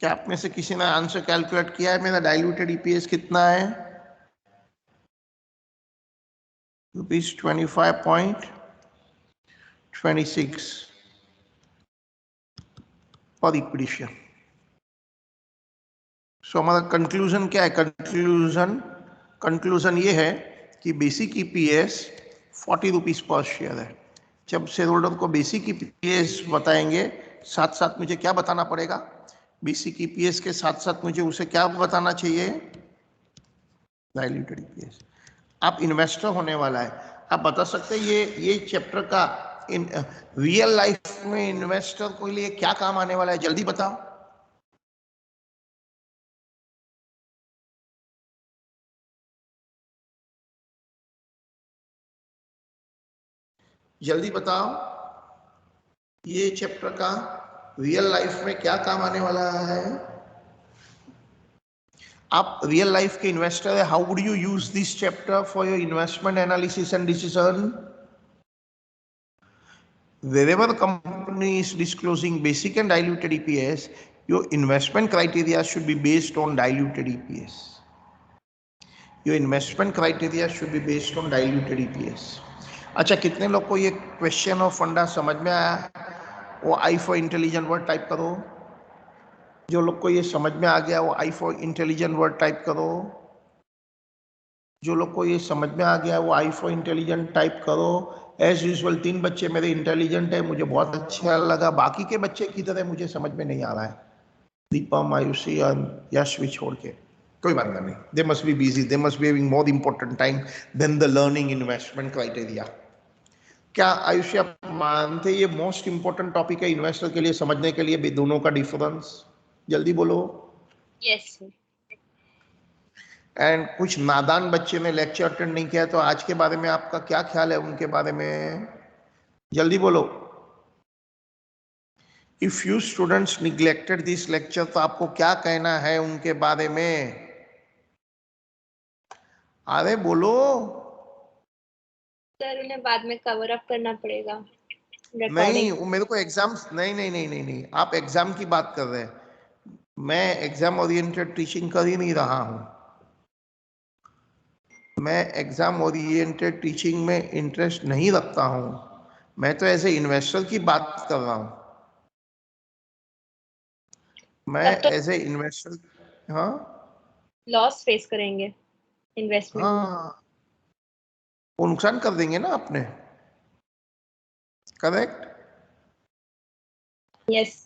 क्या आप में से किसी ने आंसर कैलकुलेट किया है? मेरा डाइल्यूटेड ईपीएस कितना है? ₹25.26 पर इक्विटी शेयर। सो हमारा कंक्लूजन क्या है? कंक्लूजन ये है कि basic EPS 40 rupees per share है। जब शेयर होल्डर को बेसिक ईपीएस बताएंगे, साथ साथ मुझे क्या बताना पड़ेगा? बेसिक ईपीएस के साथ साथ मुझे उसे क्या बताना चाहिए? Diluted EPS. आप इन्वेस्टर होने वाला है, आप बता सकते हैं ये चैप्टर का इन रियल लाइफ में इन्वेस्टर के लिए क्या काम आने वाला है? जल्दी बताओ। जल्दी बताओ, ये चैप्टर का रियल लाइफ में क्या काम आने वाला है? आप रियल लाइफ के इन्वेस्टर है, how would you use this chapter for your investment analysis and decision? Wherever company is disclosing basic and diluted EPS, your investment criteria should be based on diluted EPS. Your investment criteria should be based on diluted EPS. अच्छा, कितने लोग को ये question और फंडा समझ में आया? वो I for intelligent word type करो। जो लोग को ये समझ में आ गया वो I for intelligent word type करो। जो लोग को ये समझ में आ गया वो आई फॉर इंटेलिजेंट टाइप करो। एज यूजुअल 3 बच्चे मेरे इंटेलिजेंट है, मुझे बहुत अच्छा लगा। बाकी के बच्चे की तरह मुझे समझ में नहीं आ रहा है, दीपम, आयुषी और यश भी छोड़ के। कोई बात नहीं, they must be busy, they must be having more important time than the learning investment criteria. क्या आयुषी आप मानते ये मोस्ट इंपॉर्टेंट टॉपिक है इन्वेस्टर के लिए समझने के लिए भी, दोनों का डिफरेंस? जल्दी बोलो। Yes sir. एंड कुछ नादान बच्चे ने लेक्चर अटेंड नहीं किया, तो आज के बारे में आपका क्या ख्याल है उनके बारे में? जल्दी बोलो। If you students neglected this lecture, तो आपको क्या कहना है उनके बारे में? अरे बोलो। सर उन्हें बाद में कवर अप करना पड़ेगा नहीं, रिकॉर्डिंग। वो मेरे को एग्जाम, नहीं नहीं नहीं नहीं नहीं, आप एग्जाम की बात कर रहे हैं, मैं एग्जाम ओरिएंटेड टीचिंग कर ही नहीं रहा हूं। मैं एग्जाम ओरिएंटेड टीचिंग में इंटरेस्ट नहीं रखता हूं, मैं तो ऐसे इन्वेस्टर की बात कर रहा हूं। मैं तब तो ऐसे इन्वेस्टर, हाँ लॉस फेस करेंगे इन्वेस्टमेंट में। हाँ, वो नुकसान कर देंगे ना अपने, करेक्ट? यस।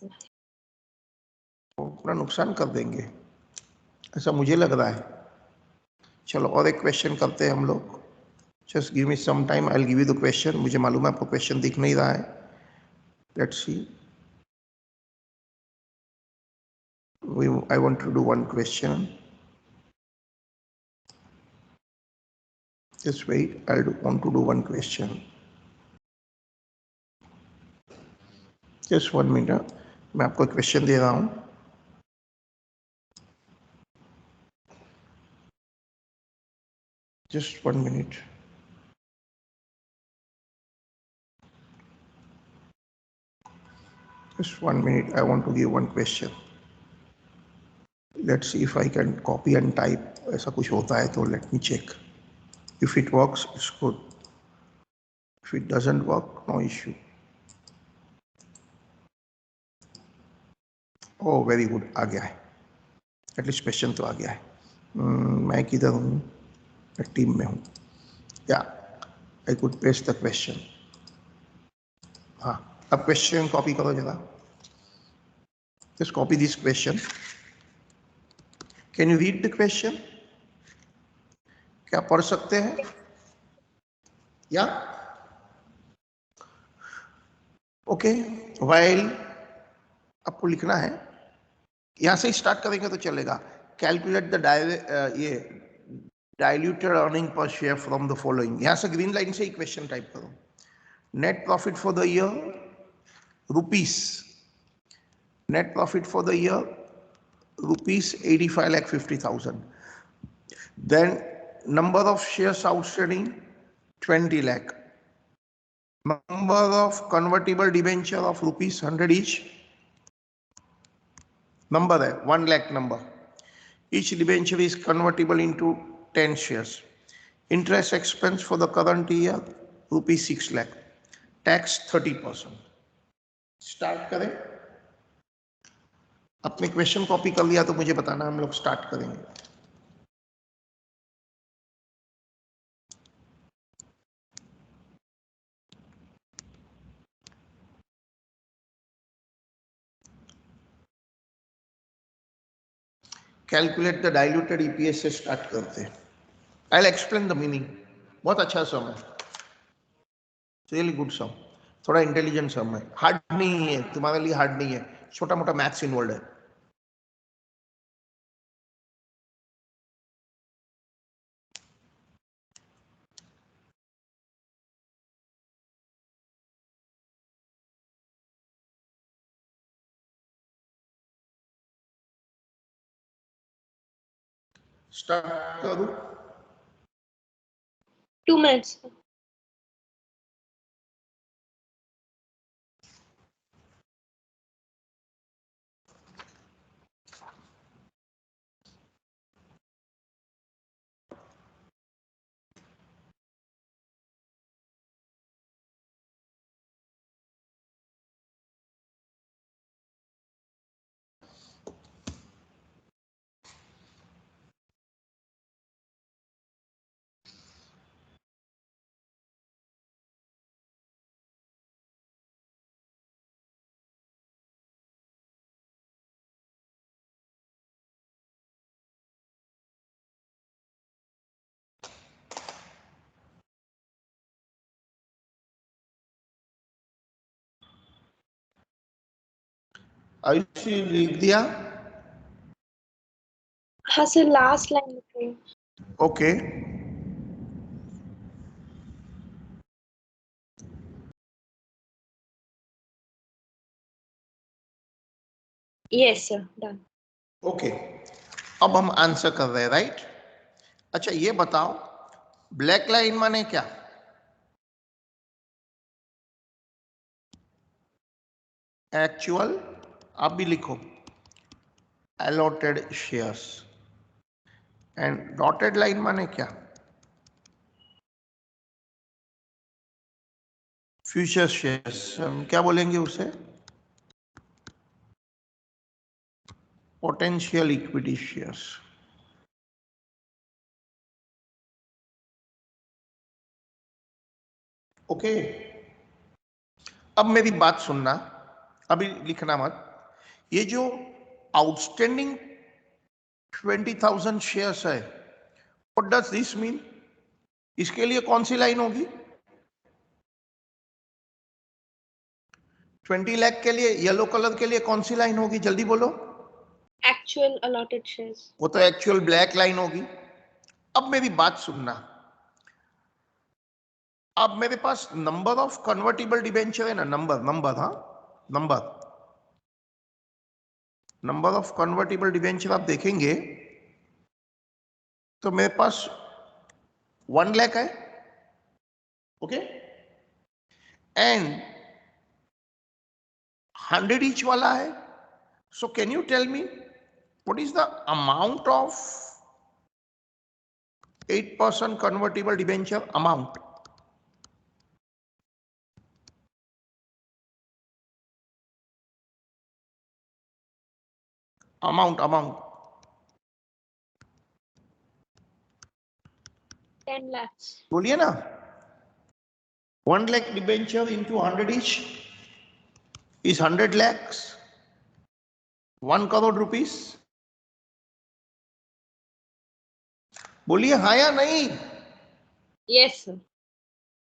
वो अपना नुकसान कर देंगे, ऐसा मुझे लग रहा है। चलो और एक क्वेश्चन करते हैं हम लोग। Just give me some time, I will give you the question. मुझे मालूम है आपको क्वेश्चन दिख नहीं रहा है। Let's see, I want to do one question. Just wait, want to do one question. Just 1 minute. मैं आपको क्वेश्चन दे रहा हूं। Just 1 minute. Just 1 minute. I want to give one question. Let's see if I can copy and type. ऐसा कुछ होता है तो let me check. If it works, it's good. If it doesn't work, no issue. Oh, very good. आ गया है। At least question तो आ गया है। मैं किधर हूँ? मैं टीम में हूँ। या I could paste the question. हाँ, अब क्वेश्चन कॉपी करो जरा। Just copy this question. Can you read the question? क्या पढ़ सकते हैं? या ओके, while आपको लिखना है, यहां से स्टार्ट करेंगे तो चलेगा। कैलकुलेट द ये diluted earning per share from the following. यहां से ग्रीन लाइन से ही क्वेश्चन टाइप करो। Net profit for the year rupees, net profit for the year rupees 85,50,000. Then number of shares outstanding 20 lakh. Number of convertible debenture of rupees 100 each. Number है 1 lakh number. Each debenture is convertible into 10 shares. Interest expense for the current year rupees 6 lakh. Tax 30%. Start करें। अपने question copy कर लिया तो मुझे बताना, हम लोग स्टार्ट करेंगे। कैलकुलेट द डाइल्यूटेड ईपीएस से स्टार्ट करते हैं। आई विल एक्सप्लेन द मीनिंग। बहुत अच्छा सम है, रियली गुड सम, थोड़ा इंटेलिजेंट सम है, हार्ड नहीं है तुम्हारे लिए, हार्ड नहीं है, छोटा मोटा मैथ्स इन्वॉल्व है। स्टार्ट करूं? 2 minutes. आयुषी लिख दिया? हाँ सर, लास्ट लाइन लिख रही हूँ। Okay, yes sir, done. Okay, अब हम आंसर कर रहे हैं, राइट? अच्छा ये बताओ, ब्लैक लाइन माने क्या? एक्चुअल, आप भी लिखो, allotted shares. And dotted line माने क्या? Future shares. हम क्या बोलेंगे उसे? Potential equity shares. ओके, अब मेरी बात सुनना, अभी लिखना मत। ये जो आउटस्टैंडिंग 20,000 शेयर्स है, व्हाट डज दिस मीन? इसके लिए कौन सी लाइन होगी? 20 लाख के लिए येलो कलर के लिए कौन सी लाइन होगी? जल्दी बोलो। Actual allotted shares. वो तो एक्चुअल ब्लैक लाइन होगी। अब मेरी बात सुनना, अब मेरे पास नंबर ऑफ कन्वर्टिबल डिबेंचर है ना, नंबर, हाँ नंबर ऑफ कन्वर्टिबल डिबेंचर आप देखेंगे तो मेरे पास 1 लाख है, ओके, एंड 100 ईच वाला है। So can you tell me what is the amount of 8% convertible debenture amount? Amount 10 lakhs। बोलिए ना। 1 lakh debenture into 100 each is 100 lakhs, 1 crore rupees. बोलिए हाँ या नहीं? Yes sir.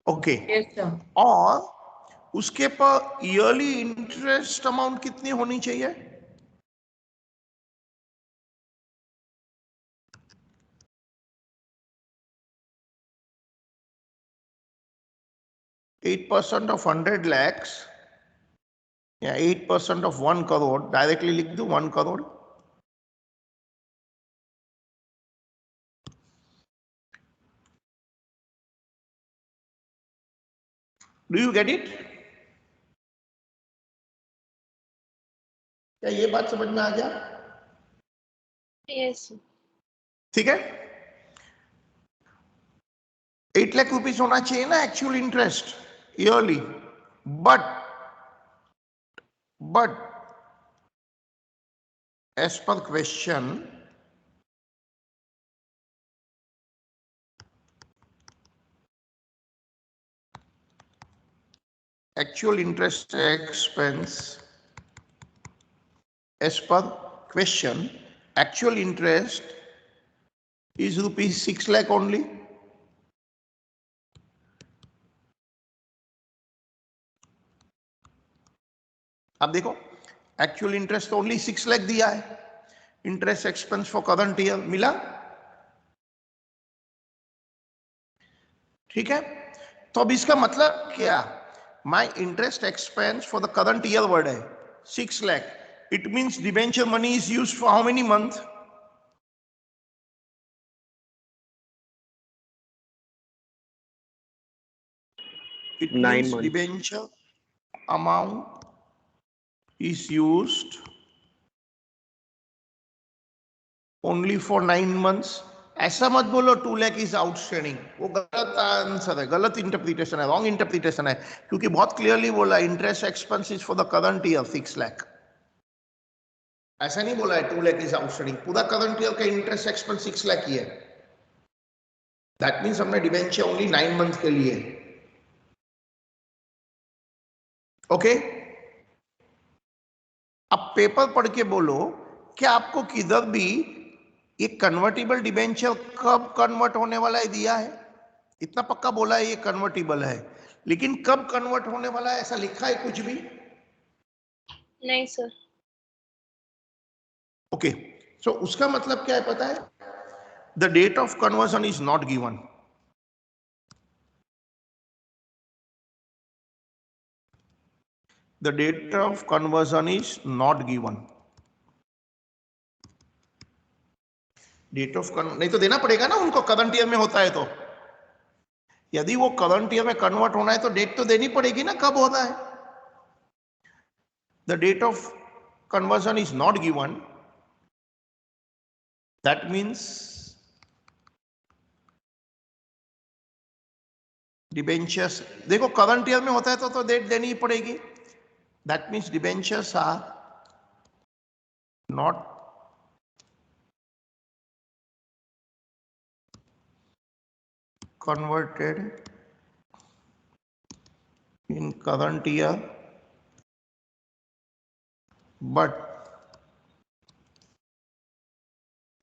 Okay, Yes, sir. और उसके पर ईयरली इंटरेस्ट अमाउंट कितनी होनी चाहिए? एट परसेंट ऑफ 100 लैक्स या 8% ऑफ 1 करोड़, डायरेक्टली लिख दो 1 crore. Do you get it? क्या ये बात समझ में आ गया? यस। ठीक है, 8 लाख रुपीस होना चाहिए ना actual interest yearly, but as per question actual interest expense, as per question, actual interest is rupees 6 lakh only. अब देखो, एक्चुअल इंटरेस्ट ओनली 6 लाख दिया है, interest expense for current year मिला, ठीक है? तो अब इसका मतलब क्या? My interest expense for the current year word है 6 lakh, it means debenture money is used for how many month? It 9 means months. debenture amount is used only for 9 months. ऐसा मत बोलो 2 लाख इज आउटस्टैंडिंग, वो गलत आंसर है, गलत interpretation है, wrong interpretation है, क्योंकि बहुत क्लियरली बोला interest expense is for the current year 6 lakh. ऐसा नहीं बोला है 2 लाख इज आउटस्टैंडिंग, पूरा करंट ईयर का इंटरेस्ट एक्सपेंस 6 लाख ही है। दैट मीन्स हमने डिबेंचर ओनली 9 मंथ के लिए, ओके? अब पेपर पढ़ के बोलो क्या आपको किधर भी ये कन्वर्टिबल डिबेंचर कब कन्वर्ट होने वाला है दिया है? इतना पक्का बोला है ये कन्वर्टिबल है, लेकिन कब कन्वर्ट होने वाला है ऐसा लिखा है कुछ भी? नहीं सर। ओके, सो उसका मतलब क्या है पता है? The date of conversion is not given. The date of conversion is not given. Date of नहीं तो देना पड़ेगा ना उनको, करंट ईयर में होता है तो. यदि वो करंट ईयर में कन्वर्ट होना है तो डेट तो देनी पड़ेगी ना, कब होना है. The date of conversion is not given. That means debentures, देखो करंट ईयर में होता है तो डेट देनी ही पड़ेगी. That means debentures are not converted in current year, but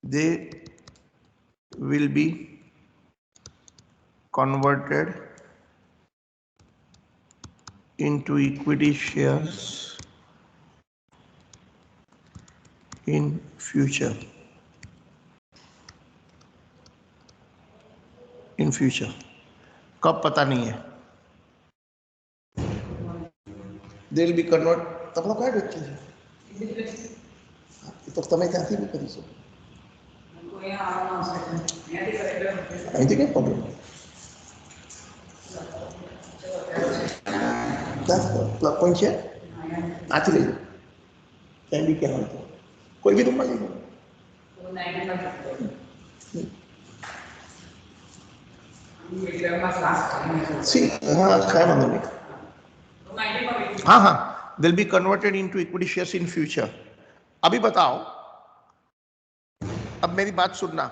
they will be converted into equity shares in future. In future कब पता नहीं है. They will B convert. तब लोग क्या देखते हैं तो તમે ત્યાંથી બી કરી શકો. અહીંથી કઈ પ્રોબ્લેમ પ્લગ પોઈન્ટ છે આથી લઈ લો. ક્યાંય બી ક્યાં હોય તો કોઈ બી રૂમમાં લઈ લો. See, हाँ, they'll be converted into equity shares in future. अभी बताओ, अब मेरी बात सुनना.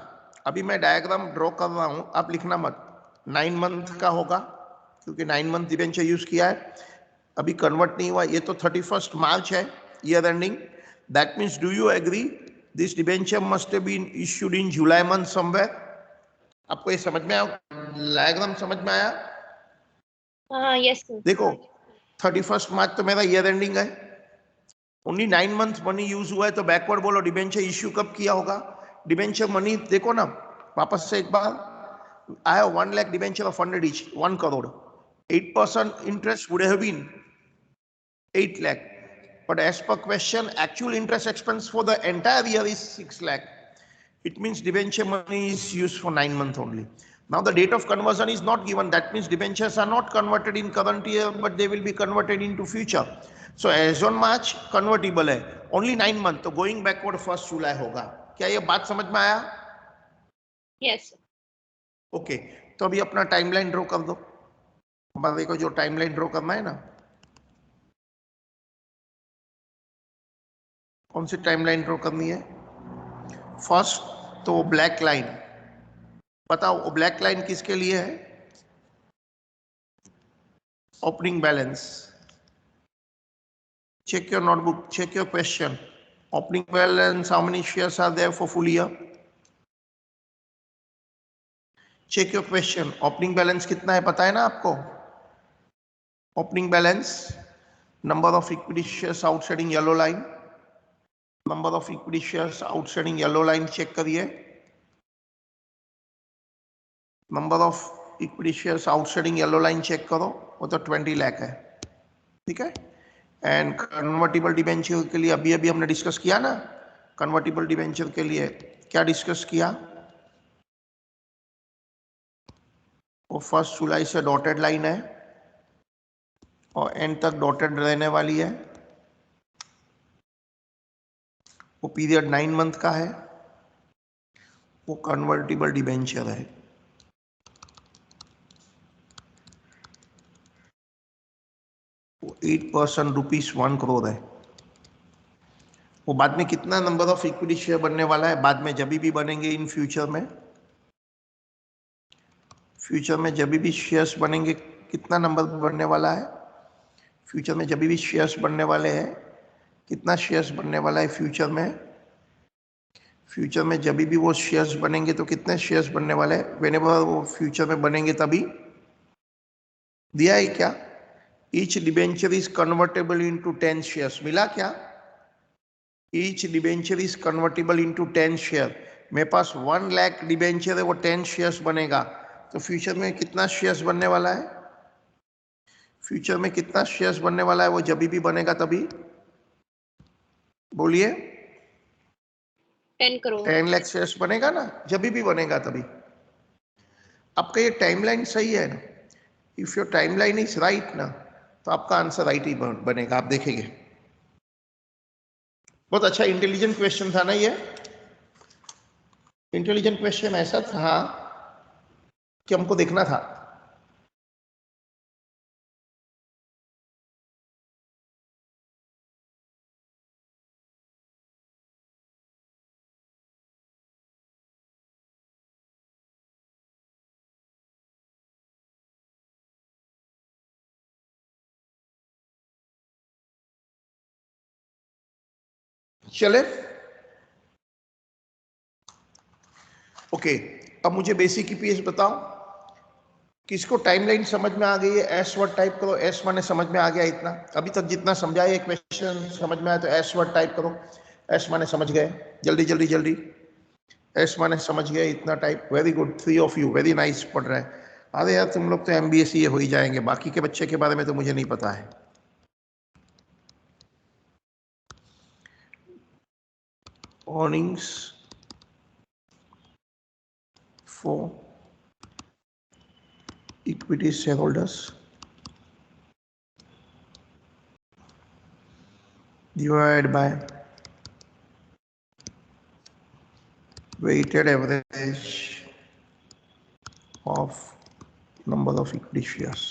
अभी मैं डायग्राम ड्रॉ कर रहा हूं, आप लिखना मत. 9 मंथ का होगा क्योंकि 9 मंथ डिबेंचर यूज किया है. अभी कन्वर्ट नहीं हुआ. ये तो 31 मार्च है, year ending. That means do you agree this debenture must have been issued in July month somewhere. आपको ये समझ में आया? डायग्राम समझ में आया? हाँ, यस सर. देखो 31 मार्च तो मेरा ईयर एंडिंग है. ओनली 9 मंथ मनी यूज हुआ है तो बैकवर्ड बोलो डिबेंचर इश्यू कब किया होगा. डिबेंचर मनी देखो ना वापस से एक बार. I have 1 lakh debenture of 100 each, 1 crore. 8% interest would have been 8 lakh. But as per question, actual interest expense for the entire year is 6 lakh. It means debenture money is used for 9 months only. Now the date of conversion is not given. That means debentures are not converted in current year, but they will be converted into future. So as on March convertible है, only 9 month. तो going backward 1st July होगा. क्या ये बात समझ में आया? Yes. Okay, तो अभी अपना टाइमलाइन ड्रॉ कर दो. हमारे को जो टाइमलाइन ड्रॉ करना है ना, कौन सी टाइमलाइन ड्रॉ करनी है? फर्स्ट तो ब्लैक लाइन. बताओ वो ब्लैक लाइन किसके लिए है? Opening balance. check your notebook, check your question. Opening balance, how many shares are there for full year? Check your question. Opening balance कितना है पता है ना आपको? Opening balance, number of equity shares outstanding yellow line. Number of equity shares outstanding yellow line check करिए. Number of equity shares outstanding yellow line check करो, वो तो 20 लाख है. ठीक है. एंड कन्वर्टिबल डिबेंचर के लिए अभी अभी हमने डिस्कस किया ना. कन्वर्टिबल डिबेंचर के लिए क्या डिस्कस किया? वो 1 जुलाई से डॉटेड लाइन है और एंड तक डॉटेड रहने वाली है. वो पीरियड 9 मंथ का है. वो कन्वर्टिबल डिबेंचर है. वो 8% ₹1 करोड़ है. वो बाद में कितना नंबर ऑफ इक्विटी शेयर बनने वाला है? बाद में जब भी बनेंगे इन फ्यूचर में, जब भी शेयर्स बनेंगे कितना नंबर बनने वाला है? फ्यूचर में जब भी शेयर्स बनने वाले हैं, कितना शेयर्स बनने वाला है फ्यूचर में? फ्यूचर में जब भी वो शेयर्स बनेंगे तो कितने शेयर्स बनने वाले हैं? व्हेनेवर वो फ्यूचर में बनेंगे तभी दिया है क्या? Each debenture is convertible into 10 shares. मिला क्या? Each debenture is convertible into 10 share. मेरे पास 1 लाख डिबेंचर है, वो 10 शेयर्स बनेगा। तो फ्यूचर में कितना शेयर्स बनने वाला है? फ्यूचर में कितना शेयर्स बनने वाला है? वो जब भी बनेगा तभी बोलिए। 10 करोड़। 10 लाख शेयर्स बनेगा ना, जब भी बनेगा तभी। आपका ये टाइमलाइन सही है ना? If your timeline is right ना, तो आपका आंसर राइट ही बनेगा, आप देखेंगे। बहुत अच्छा इंटेलिजेंट क्वेश्चन था ना ये। इंटेलिजेंट क्वेश्चन ऐसा था कि हमको देखना था। चले ओके, अब मुझे बेसिक ईपीएस बताओ। किसको टाइमलाइन समझ में आ गई है? एस वर्ड टाइप करो। एस माने समझ में आ गया इतना, अभी तक जितना समझाया ये क्वेश्चन समझ में आया तो एस वर्ड टाइप करो। एस माने समझ गए, जल्दी जल्दी जल्दी। एस माने समझ गए इतना type. Very good, 3 of you, very nice पढ़ रहे हैं। अरे यार तुम लोग तो एमबीएस हो ही जाएंगे, बाकी के बच्चे के बारे में तो मुझे नहीं पता है। Earnings for equity shareholders divided by weighted average of number of equity shares।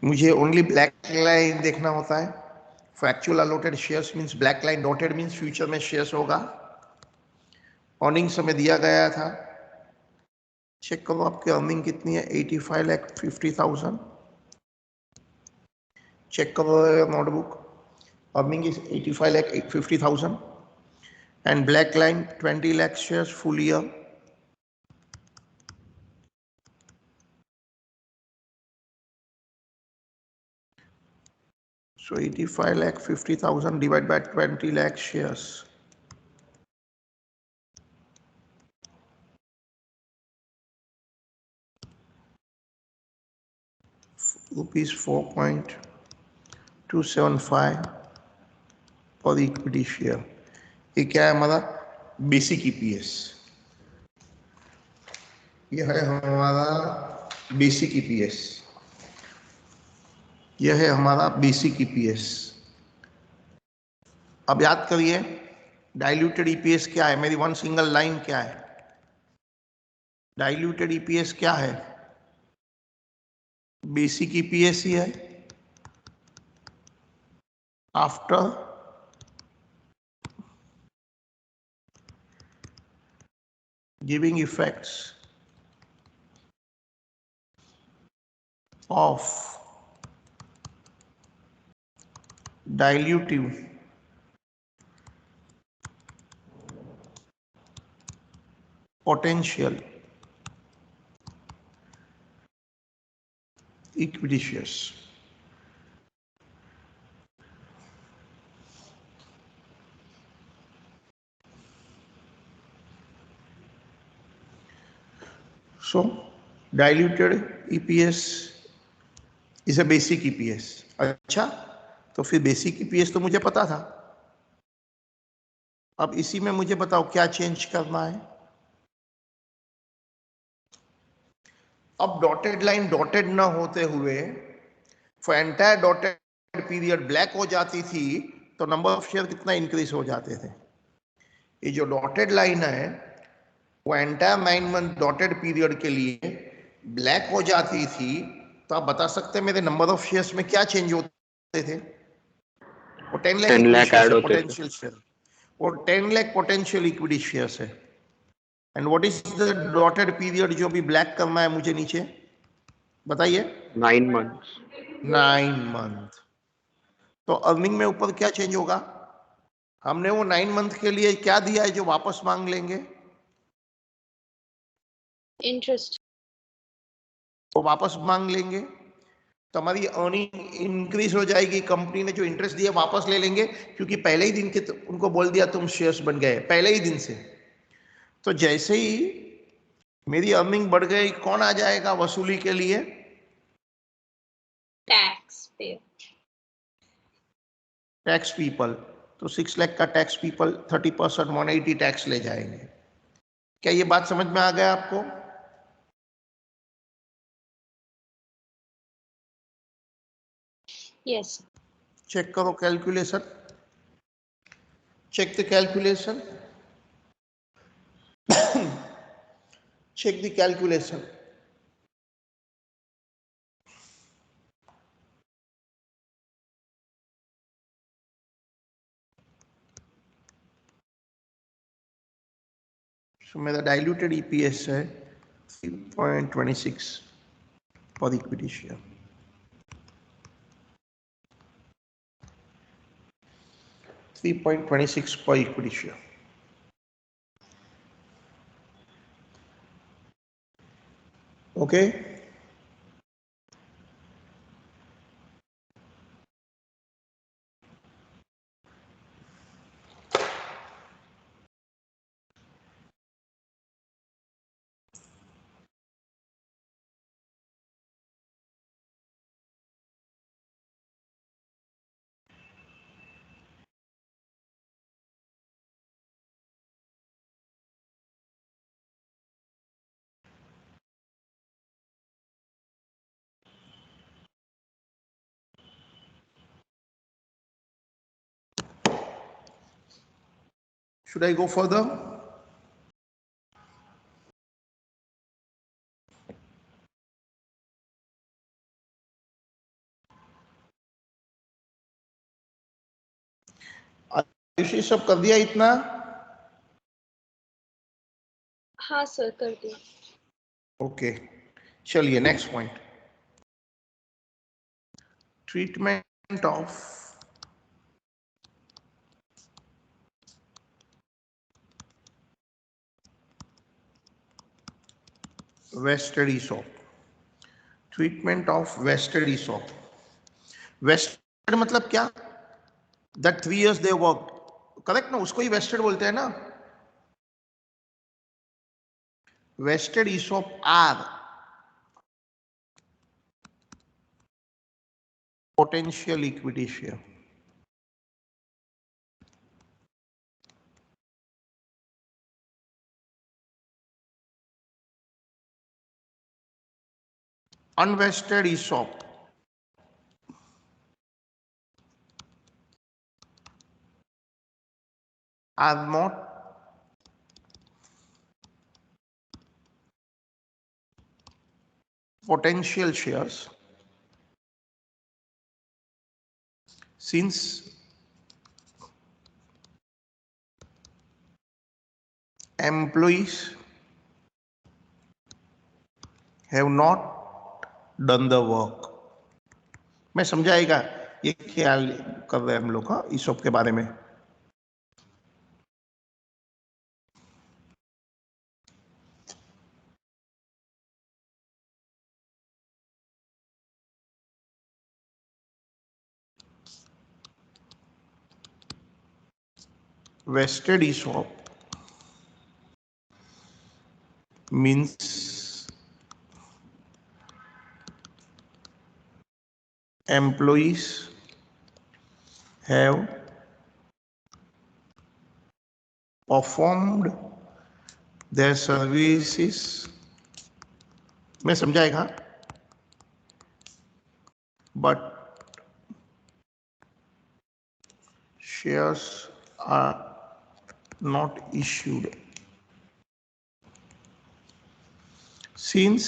मुझे ओनली ब्लैक लाइन देखना होता है। For actual allotted shares means black line, dotted means future में शेयर्स होगा। अर्निंग्स हमें दिया गया था, चेक करो आपकी अर्निंग कितनी है, 85,50,000। चेक करो notebook, earning is 85,50,000 and black line 20 lakh shares full year। So 85,50,000 divided by 20 lakh shares, rupees 4.275 per equity share। ये क्या है हमारा बेसिक ईपीएस। ये है हमारा बेसिक ईपीएस। यह है हमारा बेसिक ईपीएस। अब याद करिए डाइल्यूटेड ईपीएस क्या है। मेरी वन सिंगल लाइन क्या है? डाइल्यूटेड ईपीएस क्या है? बेसिक ईपीएस ही है after giving effects of dilutive potential equity shares। So diluted EPS is a basic EPS। अच्छा, तो फिर बेसिक ईपीएस तो मुझे पता था। अब इसी में मुझे बताओ क्या चेंज करना है। अब डॉटेड लाइन डॉटेड ना होते हुए for entire dotted period black हो जाती थी तो नंबर ऑफ शेयर कितना इंक्रीज हो जाते थे। ये जो डॉटेड लाइन है वो एंटायर 9 मंथ डॉटेड पीरियड के लिए ब्लैक हो जाती थी, तो आप बता सकते हैं मेरे नंबर ऑफ शेयर्स में क्या चेंज होते थे? वो 10 लाख 10 लाख ऐड होते थे। पोटेंशियल शेयर, वो 10 लाख पोटेंशियल इक्विटी शेयर्स है। And what is the dotted period जो भी ब्लैक करना है मुझे नीचे बताइए? 9 months। 9 मंथ। तो अर्निंग में ऊपर क्या चेंज होगा? हमने वो 9 मंथ के लिए क्या दिया है जो वापस मांग लेंगे? इंटरेस्ट। वो वापस मांग लेंगे। तो हमारी अर्निंग इंक्रीज हो जाएगी, कंपनी ने जो इंटरेस्ट दिया वापस ले लेंगे, क्योंकि पहले ही दिन के तो उनको बोल दिया तुम शेयर्स बन गए पहले ही दिन से। तो जैसे ही मेरी अर्निंग बढ़ गई, कौन आ जाएगा वसूली के लिए? टैक्स पे। Tax people. तो 6 लाख का टैक्स पीपल 30% 180 टैक्स ले जाएंगे। क्या ये बात समझ में आ गया आपको? यस। चेक करो calculation, check the calculation, check the calculation. So मेरा डाइल्यूटेड ईपीएस है 3.26 पर equity share. 3.26 per equity share. Okay. Should I go further? Ayushi सब कर दिया इतना? हाँ सर, कर दिया। ओके, चलिए next point. Treatment of vested ESOP. Treatment of vested ESOP. Vested मतलब क्या? That 3 years they work, correct ना? उसको ही वेस्टेड बोलते हैं ना। Vested ESOP are potential equity share. Unvested ESOP are not potential shares since employees have not done the work। मैं समझाएगा, ये ख्याल कर रहे हैं हम लोग। हाँ, ईसॉप के बारे में। Vested ESOP means employees have performed their services, मैं समझाएगा, but shares are not issued since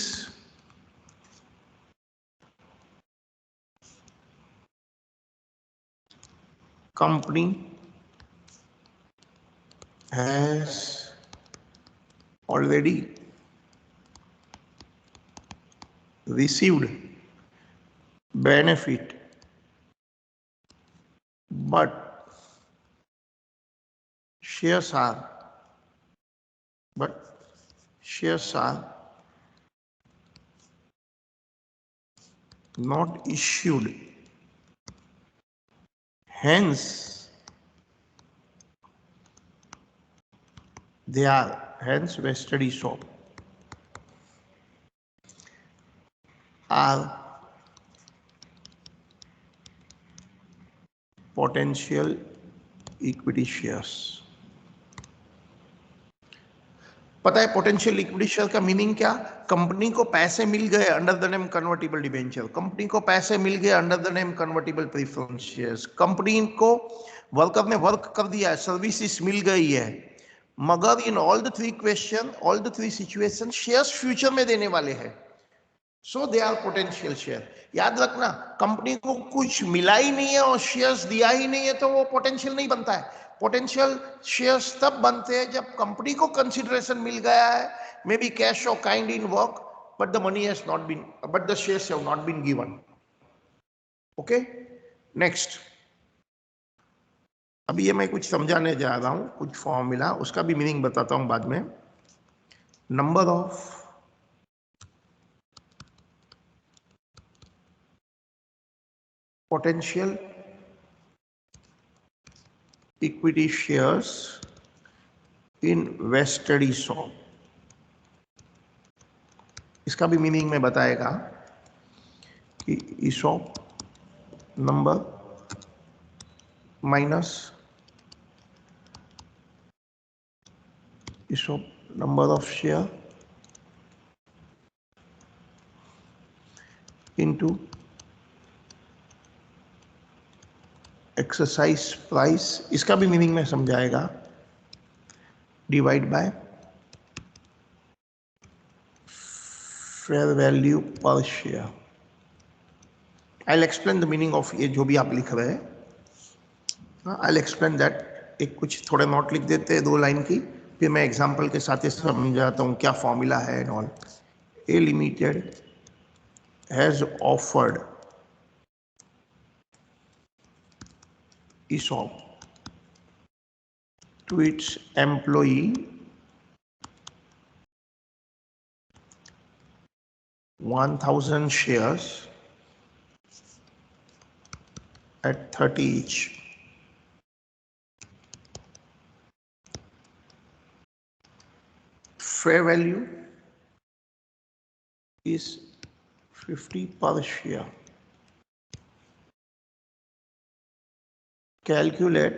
company has already received benefit, but shares are shares are not issued, hence they are hence vested ESOP are potential equity shares. पता है potential equity share का meaning क्या? Company को पैसे मिल गए under the name convertible debenture, company को पैसे मिल गए under the name convertible preference shares, company को वर्कर ने वर्क कर दिया है, सर्विसेज मिल गई है, मगर in all the three question, all the three situation shares future में देने वाले हैं, सो दे आर पोटेंशियल शेयर. याद रखना, कंपनी को कुछ मिला ही नहीं है और शेयर्स दिया ही नहीं है तो वो पोटेंशियल नहीं बनता है. पोटेंशियल शेयर्स तब बनते हैं जब कंपनी को कंसिडरेशन मिल गया है, मे बी कैश और kind in work, but the money has not been, but the shares have not been given. Okay, next. अभी ये मैं कुछ समझाने जा रहा हूं, कुछ फॉर्मूला, उसका भी मीनिंग बताता हूं बाद में. Number of potential equity shares in vested ESOP. इसका भी मीनिंग में बताएगा कि ESOP number minus ESOP number of share into exercise price, इसका भी मीनिंग में समझाएगा, divide by fair value per share. I will explain the meaning of ये जो भी आप लिख रहे हैं, आई विल एक्सप्लेन दैट. एक कुछ थोड़े नोट लिख देते हैं 2 लाइन की, फिर मैं एग्जांपल के साथ समझाता हूँ क्या फॉर्मूला है and all. A limited has offered ESOP to its employee 1,000 shares at 30 each. Fair value is 50 per share. Calculate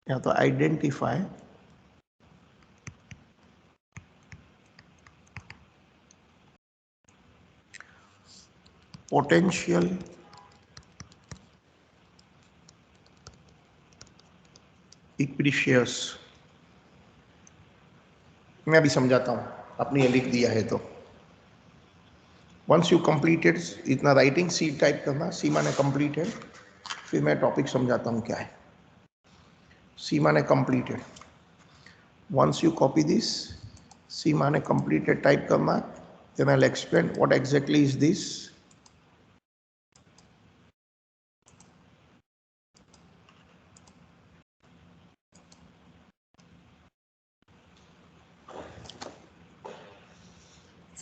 या तो आइडेंटिफाई पोटेंशियल इक्विटी शेयर्स. मैं अभी समझाता हूं, आपने ये लिख दिया है तो. वंस यू कंप्लीटेड, इतना राइटिंग सी टाइप करना, सी माने कंप्लीटेड, फिर मैं टॉपिक समझाता हूं क्या है. सी माने completed. Once you copy this, C माने कंप्लीटेड टाइप करना, then I will explain what exactly is this.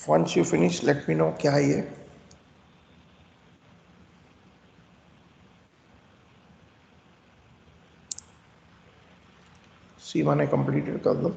Once you finish let me know क्या है ये. सी माने कंप्लीटेड कर दो.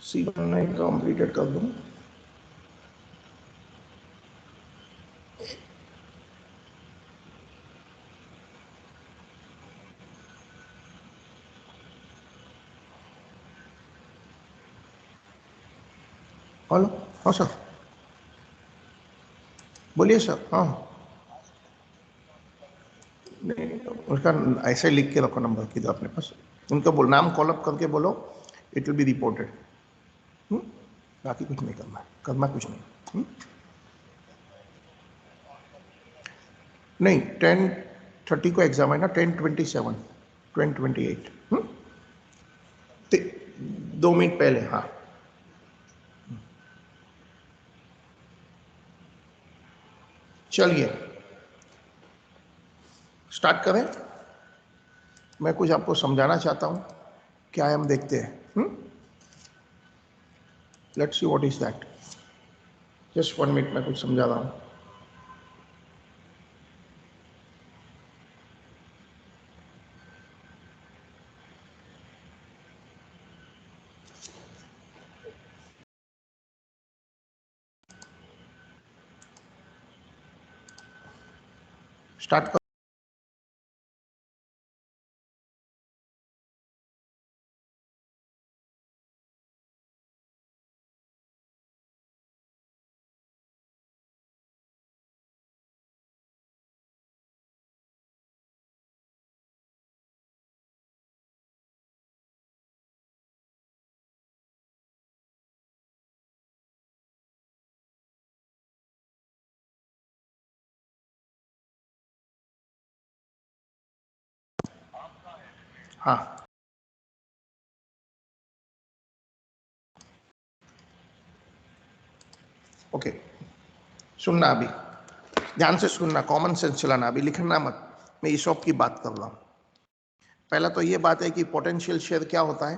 सी माने कंप्लीटेड कर दो. हेलो, हाँ सर, बोलिए सर. हाँ, नहीं, उसका ऐसे लिख के रखो नंबर किधर अपने पास, उनका बोल, नाम कॉल अप करके बोलो, इट विल बी रिपोर्टेड. बाकी कुछ नहीं करना, करना कुछ नहीं. नहीं, 10:30 को एग्जाम है ना, 10:27, 10:28. 2 मिनट पहले। हाँ, चलिए स्टार्ट करें। मैं कुछ आपको समझाना चाहता हूं, क्या है हम देखते हैं। Let's see what is that. Just 1 minute, मैं कुछ समझा रहा हूं। स्टार्ट कर। हाँ, ओके, सुनना अभी, ध्यान से सुनना, कॉमन सेंस चलाना, अभी लिखना मत। मैं ईसॉप की बात कर रहा हूं। पहला तो ये बात है कि पोटेंशियल शेयर क्या होता है,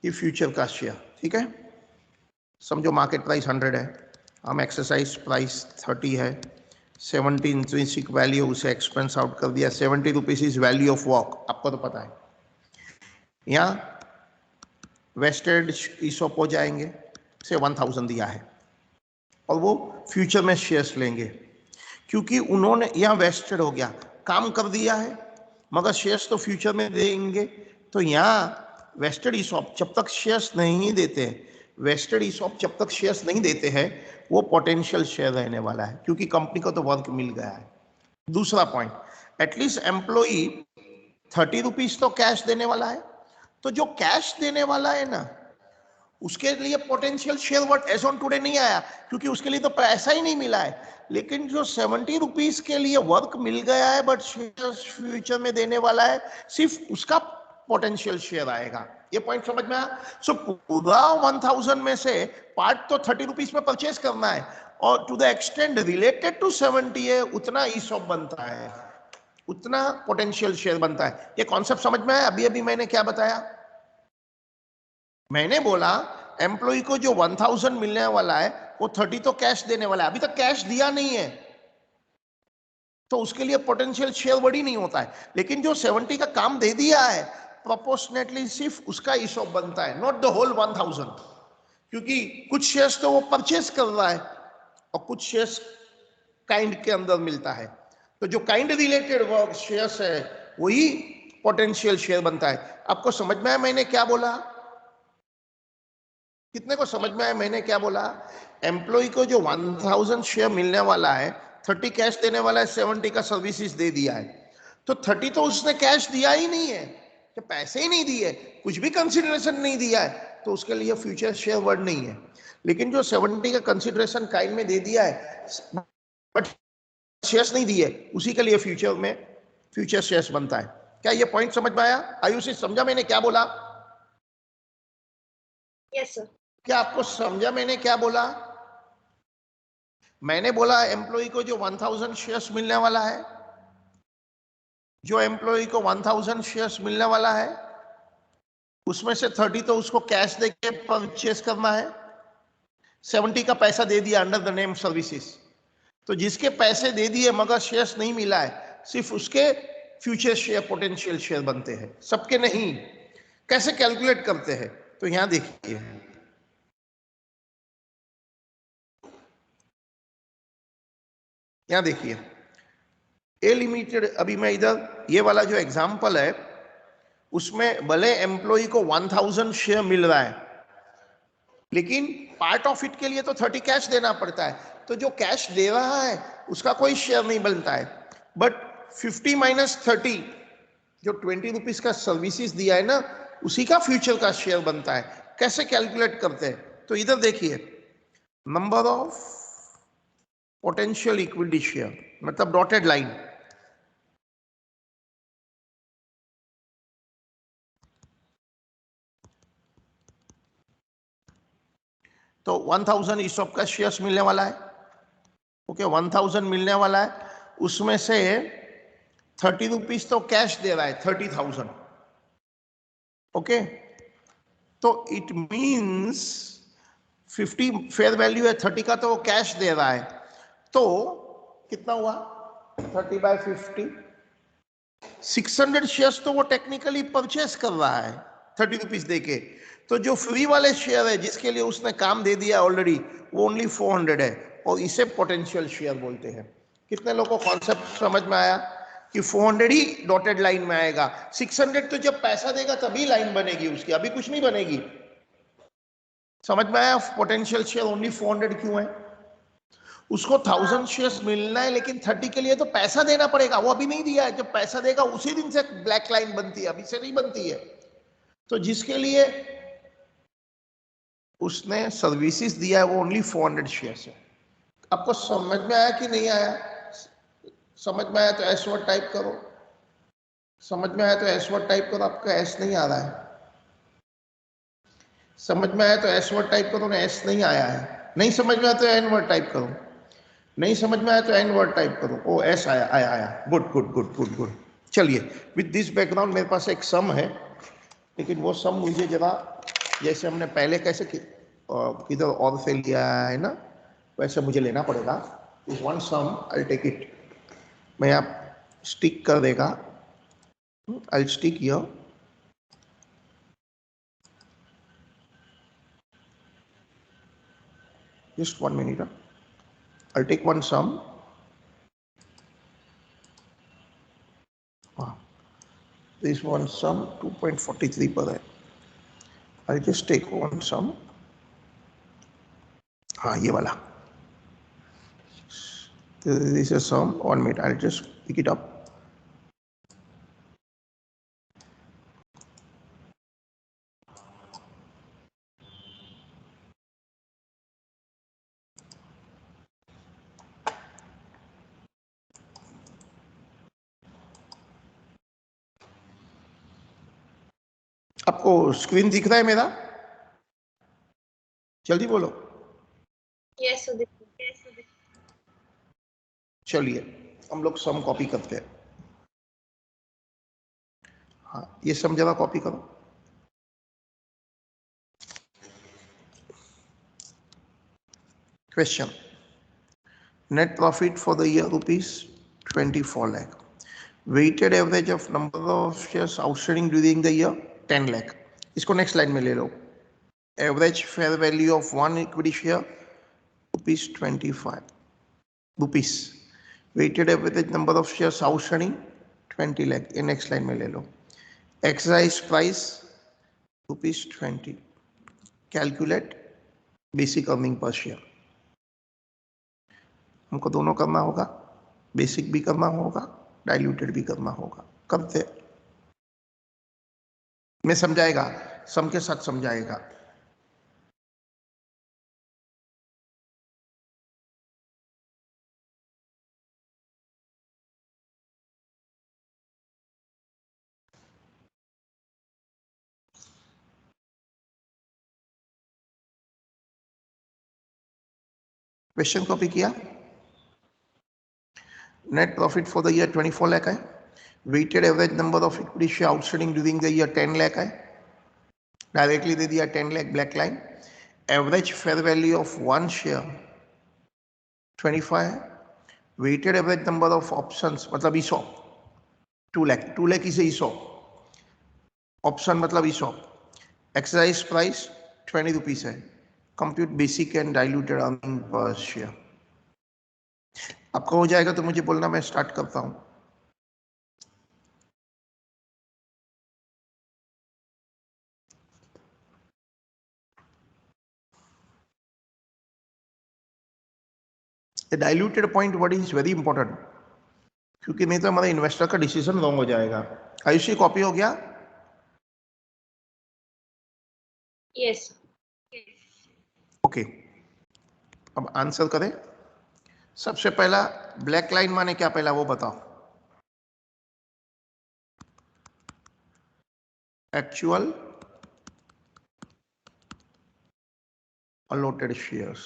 कि फ्यूचर का शेयर। ठीक है, समझो मार्केट प्राइस 100 है, हम एक्सरसाइज प्राइस 30 है, 70 इंट्रिंसिक वैल्यू, उसे एक्सपेंस आउट कर दिया, 70 rupees is value of work, आपको तो पता है। यहाँ वेस्टेड ईसॉप हो जाएंगे, से 1000 दिया है और वो फ्यूचर में शेयर्स लेंगे, क्योंकि उन्होंने यहाँ वेस्टेड हो गया, काम कर दिया है, मगर शेयर्स तो फ्यूचर में देंगे। तो यहाँ वेस्टेड ईसॉप जब तक शेयर्स नहीं देते हैं, वेस्टेड ईसॉप जब तक शेयर्स नहीं देते हैं, वो पोटेंशियल शेयर रहने वाला है, क्योंकि कंपनी को तो वर्क मिल गया है। दूसरा पॉइंट, एटलीस्ट एम्प्लॉई 30 रुपीज तो कैश देने वाला है, तो जो कैश देने वाला है ना, उसके लिए potential share word as on today नहीं आया, क्योंकि उसके लिए तो पैसा ही नहीं मिला है। लेकिन जो 70 रुपीज के लिए वर्क मिल गया है बट शेयर फ्यूचर में देने वाला है, सिर्फ उसका पोटेंशियल शेयर आएगा। ये पॉइंट समझ में आया? सो पूरा 1000 में से पार्ट तो 30 रुपीज में परचेज करना है, और to the extent related to 70 है, उतना ईसॉप बनता है, उतना पोटेंशियल शेयर बनता है। ये कॉन्सेप्ट समझ में आया? अभी अभी मैंने क्या बताया? मैंने बोला एम्प्लॉय को जो 1000 मिलने वाला है, वो 30 तो कैश देने वाला है, अभी तक कैश दिया नहीं है, तो उसके लिए पोटेंशियल शेयर वर्ड ही नहीं होता है। लेकिन जो 70 का काम दे दिया है, प्रोपोर्शनेटली सिर्फ उसका ईसॉप बनता है, नॉट द होल 1000, क्योंकि कुछ शेयर्स तो वो परचेस कर रहा है और कुछ शेयर्स काइंड के अंदर मिलता है। तो जो काइंड रिलेटेड वर्क शेयर्स है, वही पोटेंशियल शेयर बनता है। आपको समझ में आया मैंने क्या बोला? कितने को समझ में आया मैंने क्या बोला? एम्प्लॉय को जो 1000 शेयर मिलने वाला है, 30 कैश देने वाला है, 70 का सर्विसेज दे दिया है, तो 30 तो उसने कैश दिया ही नहीं है, तो पैसे ही नहीं दिए, कुछ भी कंसिडरेशन नहीं दिया है, तो उसके लिए फ्यूचर शेयर वर्ड नहीं है। लेकिन जो 70 का कंसिडरेशन काइंड में दे दिया है बट शेयर्स नहीं दिए, उसी के लिए फ्यूचर में फ्यूचर शेयर्स बनता है। क्या ये पॉइंट समझ में आया? आयुषी, समझा मैंने क्या बोला? Yes sir. क्या आपको समझा मैंने क्या बोला? मैंने बोला एम्प्लॉय को जो 1000 शेयर्स मिलने वाला है, जो एम्प्लॉय को 1000 शेयर्स मिलने वाला है, उसमें से 30 तो उसको कैश देके परचेस करना है, 70 का पैसा दे दिया अंडर द नेम सर्विसेज। तो जिसके पैसे दे दिए मगर शेयर्स नहीं मिला है, सिर्फ उसके फ्यूचर शेयर पोटेंशियल शेयर बनते हैं, सबके नहीं। कैसे कैलकुलेट करते हैं? तो यहां देखिए, यहां देखिए, ए लिमिटेड, अभी मैं इधर ये वाला जो एग्जांपल है, उसमें भले एम्प्लॉय को 1000 शेयर मिल रहा है, लेकिन पार्ट ऑफ इट के लिए तो 30 कैश देना पड़ता है, तो जो कैश दे रहा है उसका कोई शेयर नहीं बनता है। बट 50 माइनस 30, जो 20 रुपीज का सर्विसेज दिया है ना, उसी का फ्यूचर का शेयर बनता है। कैसे कैलकुलेट करते हैं? तो इधर देखिए, number of potential equity share, मतलब डॉटेड लाइन, तो 1000 ईसॉप का शेयर्स मिलने वाला है। ओके 1000 मिलने वाला है, उसमें से 30 रुपीज तो कैश दे रहा है, 30,000। ओके तो इट मीन्स 50 फेयर वैल्यू है, 30 का तो वो कैश दे रहा है, तो कितना हुआ 30/50, 600 शेयर्स तो वो टेक्निकली परचेस कर रहा है 30 रुपीज देके। तो जो फ्री वाले शेयर है जिसके लिए उसने काम दे दिया ऑलरेडी, वो ओनली 400 है, और इसे पोटेंशियल शेयर बोलते हैं। कितने लोगों को कॉन्सेप्ट समझ में आया कि 400 ही डॉटेड लाइन में आएगा, 600 तो जब पैसा देगा तभी लाइन बनेगी उसकी, अभी कुछ नहीं बनेगी। समझ में आया पोटेंशियल शेयर ओनली 400 क्यों है? उसको 1000 शेयर्स मिलना है, लेकिन 30 के लिए तो पैसा देना पड़ेगा, वो अभी नहीं दिया है। जब पैसा देगा उसी दिन से ब्लैक लाइन बनती है, अभी से नहीं बनती है। तो जिसके लिए उसने सर्विसेज दिया है वो ओनली 400 शेयर्स है। आपको समझ में आया कि नहीं आया? समझ में आया तो एस वर्ड टाइप करो, समझ में आया तो एस वर्ड टाइप करो। आपका एस नहीं आ रहा है, समझ में आया तो एस वर्ड टाइप करो ना, एस नहीं आया है। नहीं समझ में आया तो एन वर्ड टाइप करो, नहीं समझ में आया तो एन वर्ड टाइप करो। ओ एस आया आया आया, good good good good good. चलिए, विद दिस बैकग्राउंड मेरे पास एक सम है, लेकिन वो सम मुझे जरा जैसे हमने पहले कैसे किधर और से लिया है ना, वैसे मुझे लेना पड़ेगा। इस one some I take it, मैं आप स्टिक कर देगा, I stick here. Just 1 minute. I'll take one sum. This one sum 2.43 per है. I'll just take one sum. हाँ ये वाला. This is a sum. 1 minute. I'll just pick it up. आपको screen दिख रहा है मेरा? जल्दी बोलो। Yes, Udit. चलिए हम लोग सम कॉपी करते हैं। हाँ ये सम जरा कॉपी करो। Question, net profit for the year ₹24 lakh. Weighted average of number of shares outstanding during the year 10 lakh. इसको नेक्स्ट लाइन में ले लो। Average fair value of one equity share ₹25 rupees. Weighted average number of shares outstanding 20 lakh. ये next line में ले लो। Exercise price ₹20. Calculate basic earning per share. हमको दोनों करना होगा, बेसिक भी करना होगा, डाइल्यूटेड भी करना होगा। करते मैं समझाएगा, सम के साथ समझाएगा। क्वेश्चन कॉपी किया। Net profit for the year 24 lakh है। Weighted average number of equity share outstanding during the year 10 lakh है। डायरेक्टली दे दिया 10 lakh black line. Average fair value of one share 25 है। Weighted average number of options मतलब ESOP 2 lakh इसे ESOP, option मतलब ESOP. Exercise price 20 rupees है। Compute basic and diluted earning per share. आपका हो जाएगा तो मुझे बोलना, मैं स्टार्ट करता हूं। Diluted point word is very important, क्योंकि नहीं तो हमारा इन्वेस्टर का डिसीजन रॉन्ग हो जाएगा। आयुषी कॉपी हो गया? Yes. ओके अब आंसर करें। सबसे पहला ब्लैक लाइन माने क्या, पहला वो बताओ। एक्चुअल allotted shares,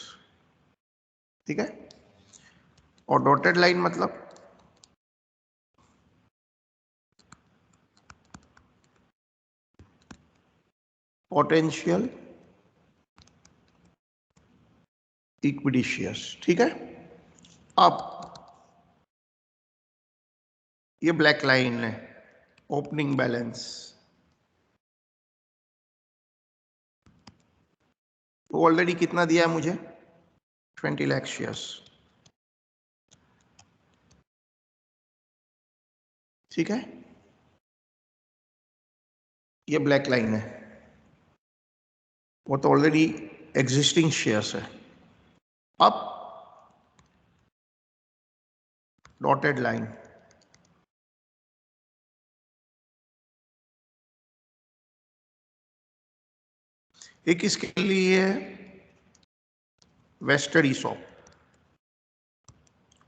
ठीक है। और डॉटेड लाइन मतलब पोटेंशियल इक्विटी शेयर्स, ठीक है। अब ये ब्लैक लाइन है, ओपनिंग बैलेंस, तो ऑलरेडी कितना दिया है मुझे, 20 लाख शेयर्स, ठीक है। ये ब्लैक लाइन है, वो तो ऑलरेडी एग्जिस्टिंग शेयर्स है। अब डॉटेड लाइन, ये किसके लिए है, वेस्टेड ईसॉप,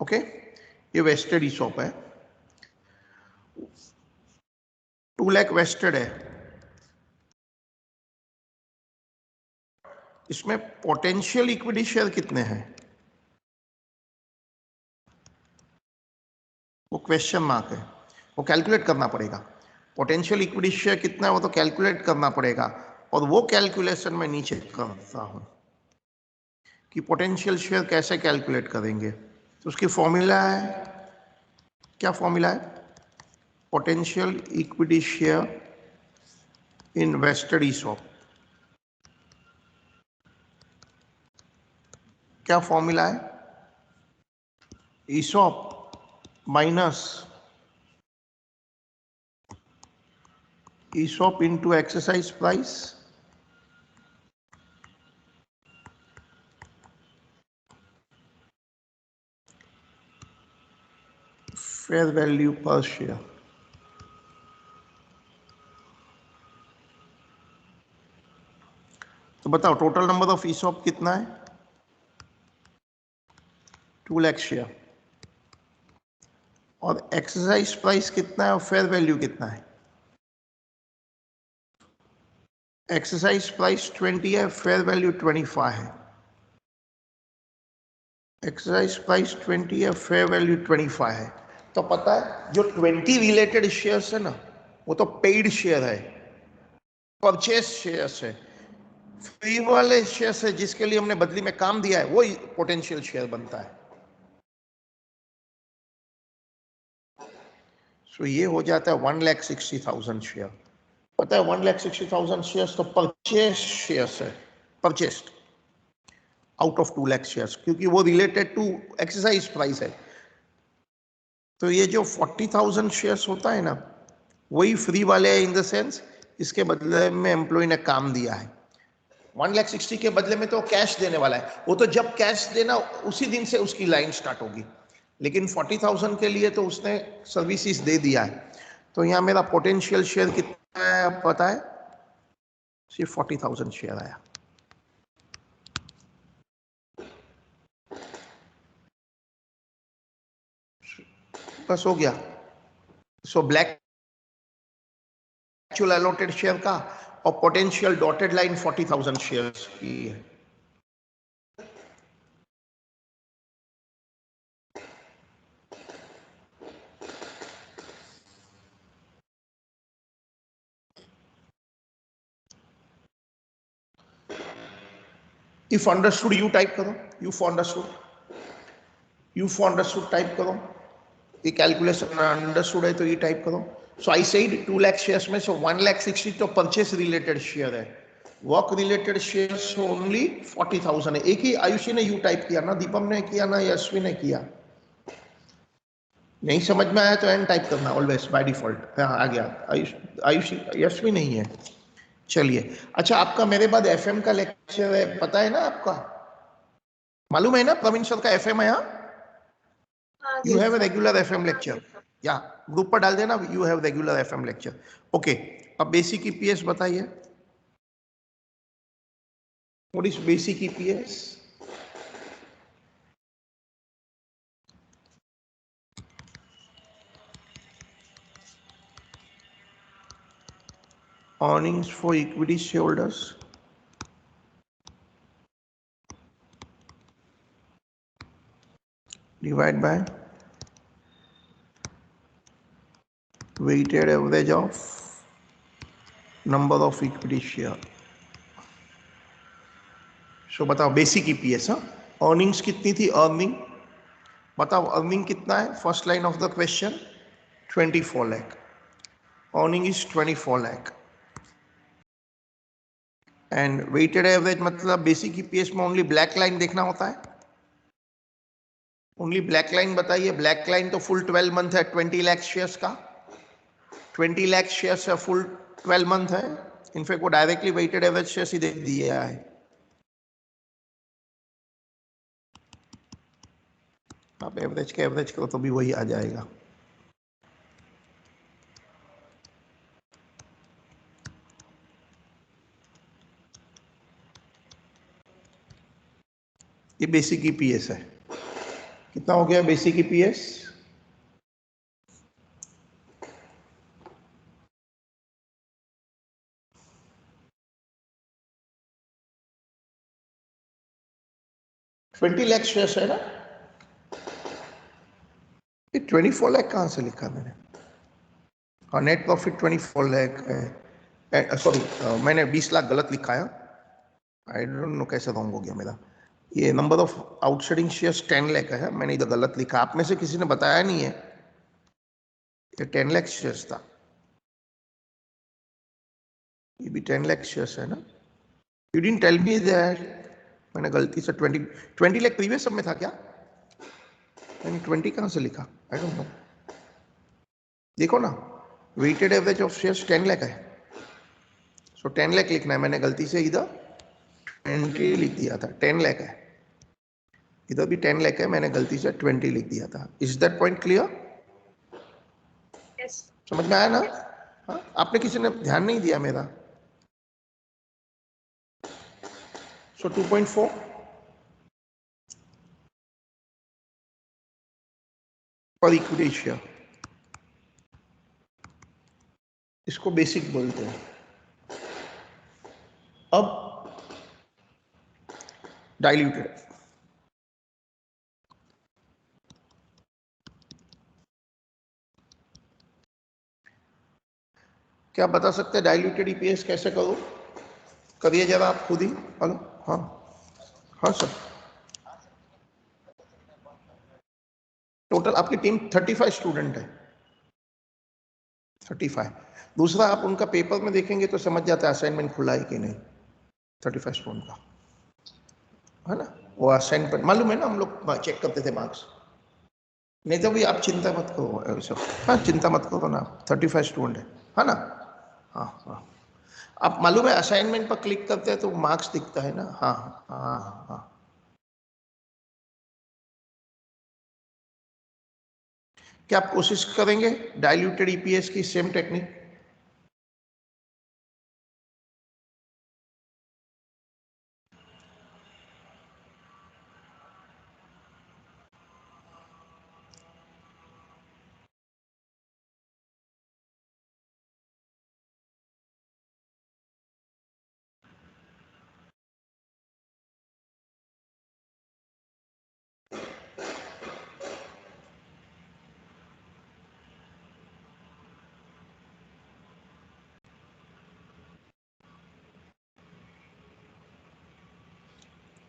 ओके। ये वेस्टेड ईसॉप है, 2 लाख वेस्टेड है। इसमें पोटेंशियल इक्विटी शेयर कितने हैं, वो क्वेश्चन मार्क है, वो कैलकुलेट करना पड़ेगा। पोटेंशियल इक्विटी शेयर कितना है वो तो कैलकुलेट करना पड़ेगा, और वो कैलकुलेशन में नीचे करता हूं कि पोटेंशियल शेयर कैसे कैलकुलेट करेंगे। तो उसकी फॉर्मूला है, क्या फॉर्मूला है, potential equity share in vested ESOP. क्या फॉर्मूला है, ESOP minus ESOP into exercise price fair value per share. तो बताओ टोटल नंबर ऑफ ईसॉप कितना है, 2 लाख शेयर, और एक्सरसाइज प्राइस कितना है और फेयर वैल्यू कितना है। एक्सरसाइज प्राइस 20 है, फेयर वैल्यू 25 है। एक्सरसाइज प्राइस 20 है, फेयर वैल्यू 25 है। तो पता है जो 20 रिलेटेड शेयर्स है ना, वो तो पेड शेयर है, परचेज शेयर्स है। फ्री वाले शेयर्स है जिसके लिए हमने बदली में काम दिया है, वो पोटेंशियल शेयर बनता है। सो ये हो जाता है 1,60,000 शेयर। पता है 1,60,000 शेयर्स तो परचेज शेयर्स है, purchased out of 2 lakh shares, क्योंकि वो रिलेटेड टू एक्सरसाइज प्राइस है। तो ये जो 40,000 शेयर्स होता है ना, वही फ्री वाले है, इन द सेंस इसके बदले में एम्प्लॉय ने काम दिया है। 1,60,000 के बदले में तो कैश देने वाला है, वो तो जब कैश देना उसी दिन से उसकी लाइन स्टार्ट होगी। लेकिन 40,000 के लिए तो उसने सर्विसेज दे दिया है। तो यहाँ मेरा पोटेंशियल शेयर कितना है पता है, सिर्फ 40,000 शेयर आया। बस हो गया। So black actual allotted share का और पोटेंशियल डॉटेड लाइन 40,000 शेयर्स की है। इफ अंडरस्टूड यू टाइप करो, यू फॉर अंडरस्टूड टाइप करो। ये कैलकुलेशन अंडरस्टूड है तो ये टाइप करो। सो आई सेड 2 लाख शेयर्स में से 1,60,000 तो परचेस रिलेटेड शेयर है, वर्क रिलेटेड शेयर्स ओनली 40,000 है। एक ही आयुषी ने यू टाइप किया ना, दीपम ने किया ना, यशवी ने किया। नहीं समझ में आया तो एन टाइप करना ऑलवेज बाय डिफॉल्ट। हाँ आ गया, आयुषी यशवी नहीं है। चलिए अच्छा, आपका मेरे बाद एफएम का लेक्चर है, पता है ना आपका, मालूम है ना प्रवीण सर का एफएम है। You have a regular FM lecture, या ग्रुप पर डाल देना, you have regular FM lecture. Okay, अब बेसिक ईपीएस बताइए, what is basic EPS. Earnings for equity shareholders, divide bye weighted average of number of equity share. सो बताओ basic EPS, हाँ earnings कितनी थी, अर्निंग बताओ, अर्निंग कितना है, first line of the question 24 lakh, earning is 24 lakh and weighted average मतलब basic EPS में only black line देखना होता है, ओनली ब्लैक लाइन बताइए, ब्लैक लाइन तो फुल 12 मंथ है 20 लाख शेयर्स का, 20 लाख शेयर्स है फुल 12 मंथ है, इनफैक्ट वो डायरेक्टली वेटेड एवरेज शेयर्स ही दे दिया है। आप एवरेज के एवरेज करो तो भी वही आ जाएगा। ये बेसिक ईपीएस है, कितना हो गया बेसिक ईपीएस, $20 लाख शेयर्स है ना, ये 24 लाख कहां से लिखा मैंने, और नेट प्रॉफिट 24 लाख है, सॉरी मैंने 20 लाख गलत लिखा है, आई डोंट नो कैसे रॉन्ग हो गया मेरा, ये number of outstanding shares 10 lakh है, मैंने इधर गलत लिखा, आप में से किसी ने बताया नहीं है, ये 10 लाख शेयर्स था, ये भी 10 लाख शेयर्स है ना, you didn't tell me that, मैंने गलती से 20 लाख प्रीवियस सब में था क्या, मैंने 20 कहां से लिखा, आई डोंट नो, देखो ना weighted average of shares 10 lakh है, सो 10 लाख लिखना है, मैंने गलती से इधर 20 लिख दिया था, 10 लाख है, इधर भी 10 लाख है, मैंने गलती से 20 लिख दिया था, is that point clear, Yes. समझ में आया ना, हाँ आपने किसी ने ध्यान नहीं दिया मेरा, सो 2.4 पर इक्विटी शेयर, इसको बेसिक बोलते हैं। अब डाइल्यूटेड, क्या आप बता सकते हैं डाइल्यूटेड ईपीएस कैसे करो, करिए जरा आप खुद ही, हेलो, हाँ हाँ सर, टोटल आपकी टीम 35 स्टूडेंट है, 35, दूसरा आप उनका पेपर में देखेंगे तो समझ जाता है असाइनमेंट खुला है कि नहीं, 35 स्टूडेंट का है ना, वो असाइनमेंट मालूम है ना, हम लोग चेक करते थे मार्क्स, नहीं तो भी आप चिंता मत करो सब, हाँ चिंता मत करो ना, 35 स्टूडेंट है ना, हाँ हाँ, आप मालूम है असाइनमेंट पर क्लिक करते हैं तो मार्क्स दिखता है ना, हाँ हाँ हाँ, क्या आप कोशिश करेंगे डाइल्यूटेड ईपीएस की सेम टेक्निक,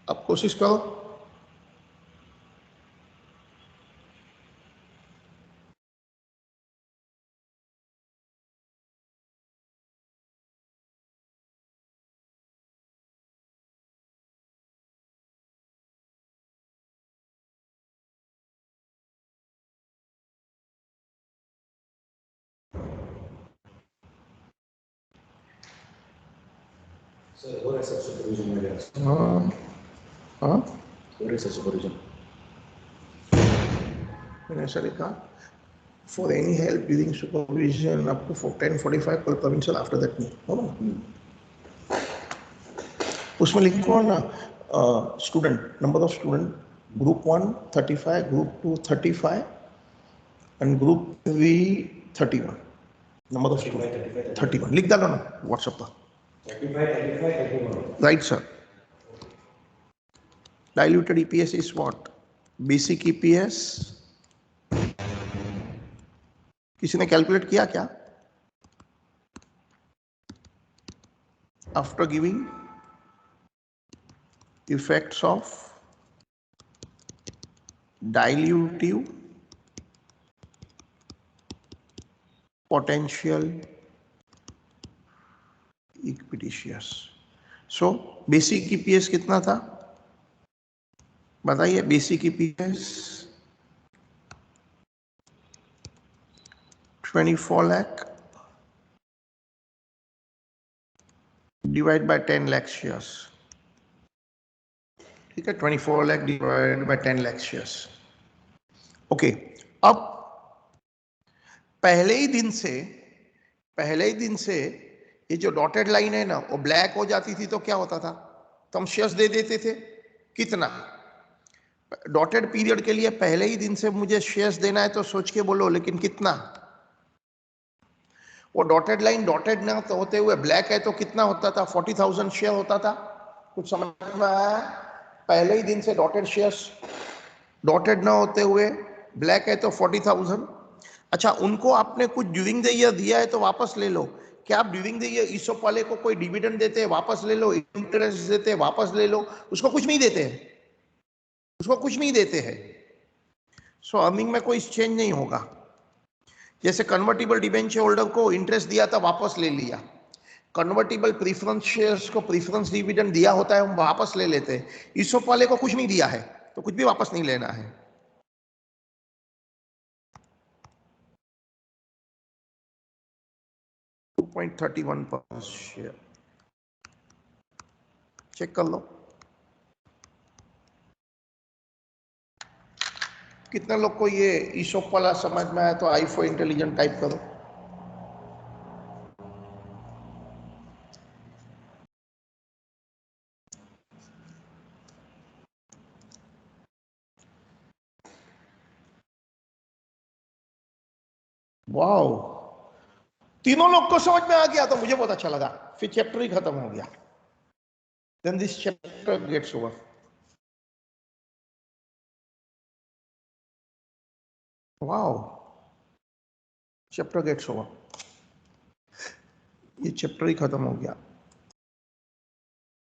आप कोशिश करो, Sir, what is such supervision measures? हाँ What is such supervision? मैंने ऐसा लिखा, for any help during supervision up to 10:45 per provincial, after that नहीं होगा, उसमें लिखो ना student, number of student, group 1 35, group 2 35 and group 3 31, number of student 31 लिख डालो ना व्हाट्सएप पर, 35, 31. Right sir, diluted EPS is what, basic EPS किसी ने कैलकुलेट किया क्या? After giving effects of dilutive potential equity shares. So basic EPS कितना था बताइए? Basic EPS 24 lakh divide by 10 lakh shares. ठीक है, 24 lakh divide by 10 lakh shares. Okay, अब पहले ही दिन से ये जो डॉटेड लाइन है ना वो ब्लैक हो जाती थी तो क्या होता था? तो हम शेयर्स दे देते थे। कितना? डॉटेड पीरियड के लिए पहले ही दिन से मुझे शेयर्स देना है तो सोच के बोलो, लेकिन कितना? वो डॉटेड लाइन डॉटेड ना तो होते हुए ब्लैक है तो कितना होता था? 40,000 शेयर होता था। कुछ समझ में आया? पहले ही दिन से डॉटेड शेयर्स, डॉटेड ना होते हुए ब्लैक है तो 40,000। अच्छा, उनको आपने कुछ ड्यूरिंग द ईयर दिया है तो वापस ले लो। क्या आप ड्यूरिंग द ईयर ईसोप वाले को कोई डिविडेंड देते हैं? वापस ले लो। इंटरेस्ट देते हैं? वापस ले लो। उसको कुछ नहीं देते हैं, उसको कुछ नहीं देते हैं। सो अर्निंग में कोई चेंज नहीं होगा। जैसे कन्वर्टिबल डिबेंचर होल्डर को इंटरेस्ट दिया था, वापस ले लिया। कन्वर्टिबल प्रीफरेंस शेयर्स को प्रीफरेंस डिविडेंड दिया होता है, हम वापस ले लेते हैं। ईसोप वाले को कुछ नहीं दिया है तो कुछ भी वापस नहीं लेना है। $2.31 पर शेयर चेक कर लो। कितने लोग को ये ईसोप वाला समझ में आया? तो i4 इंटेलिजेंट टाइप करो। वाओ, तीनों लोग को समझ में आ गया तो मुझे बहुत अच्छा लगा। फिर चैप्टर ही खत्म हो गया। Then this chapter gets over. Wow, chapter gets over. ये चैप्टर ही खत्म हो गया।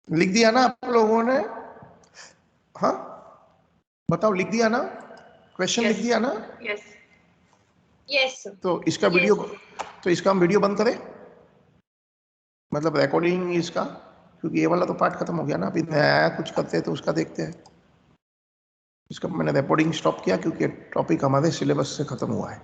लिख दिया ना आप लोगों ने? हाँ बताओ, लिख दिया ना? क्वेश्चन लिख दिया ना? यस यस तो इसका वीडियो, तो इसका हम वीडियो बंद करें, मतलब रिकॉर्डिंग इसका, क्योंकि ये वाला तो पार्ट खत्म हो गया ना। अभी नया कुछ करते हैं तो उसका देखते हैं। इसका मैंने रिकॉर्डिंग स्टॉप किया क्योंकि टॉपिक हमारे सिलेबस से खत्म हुआ है।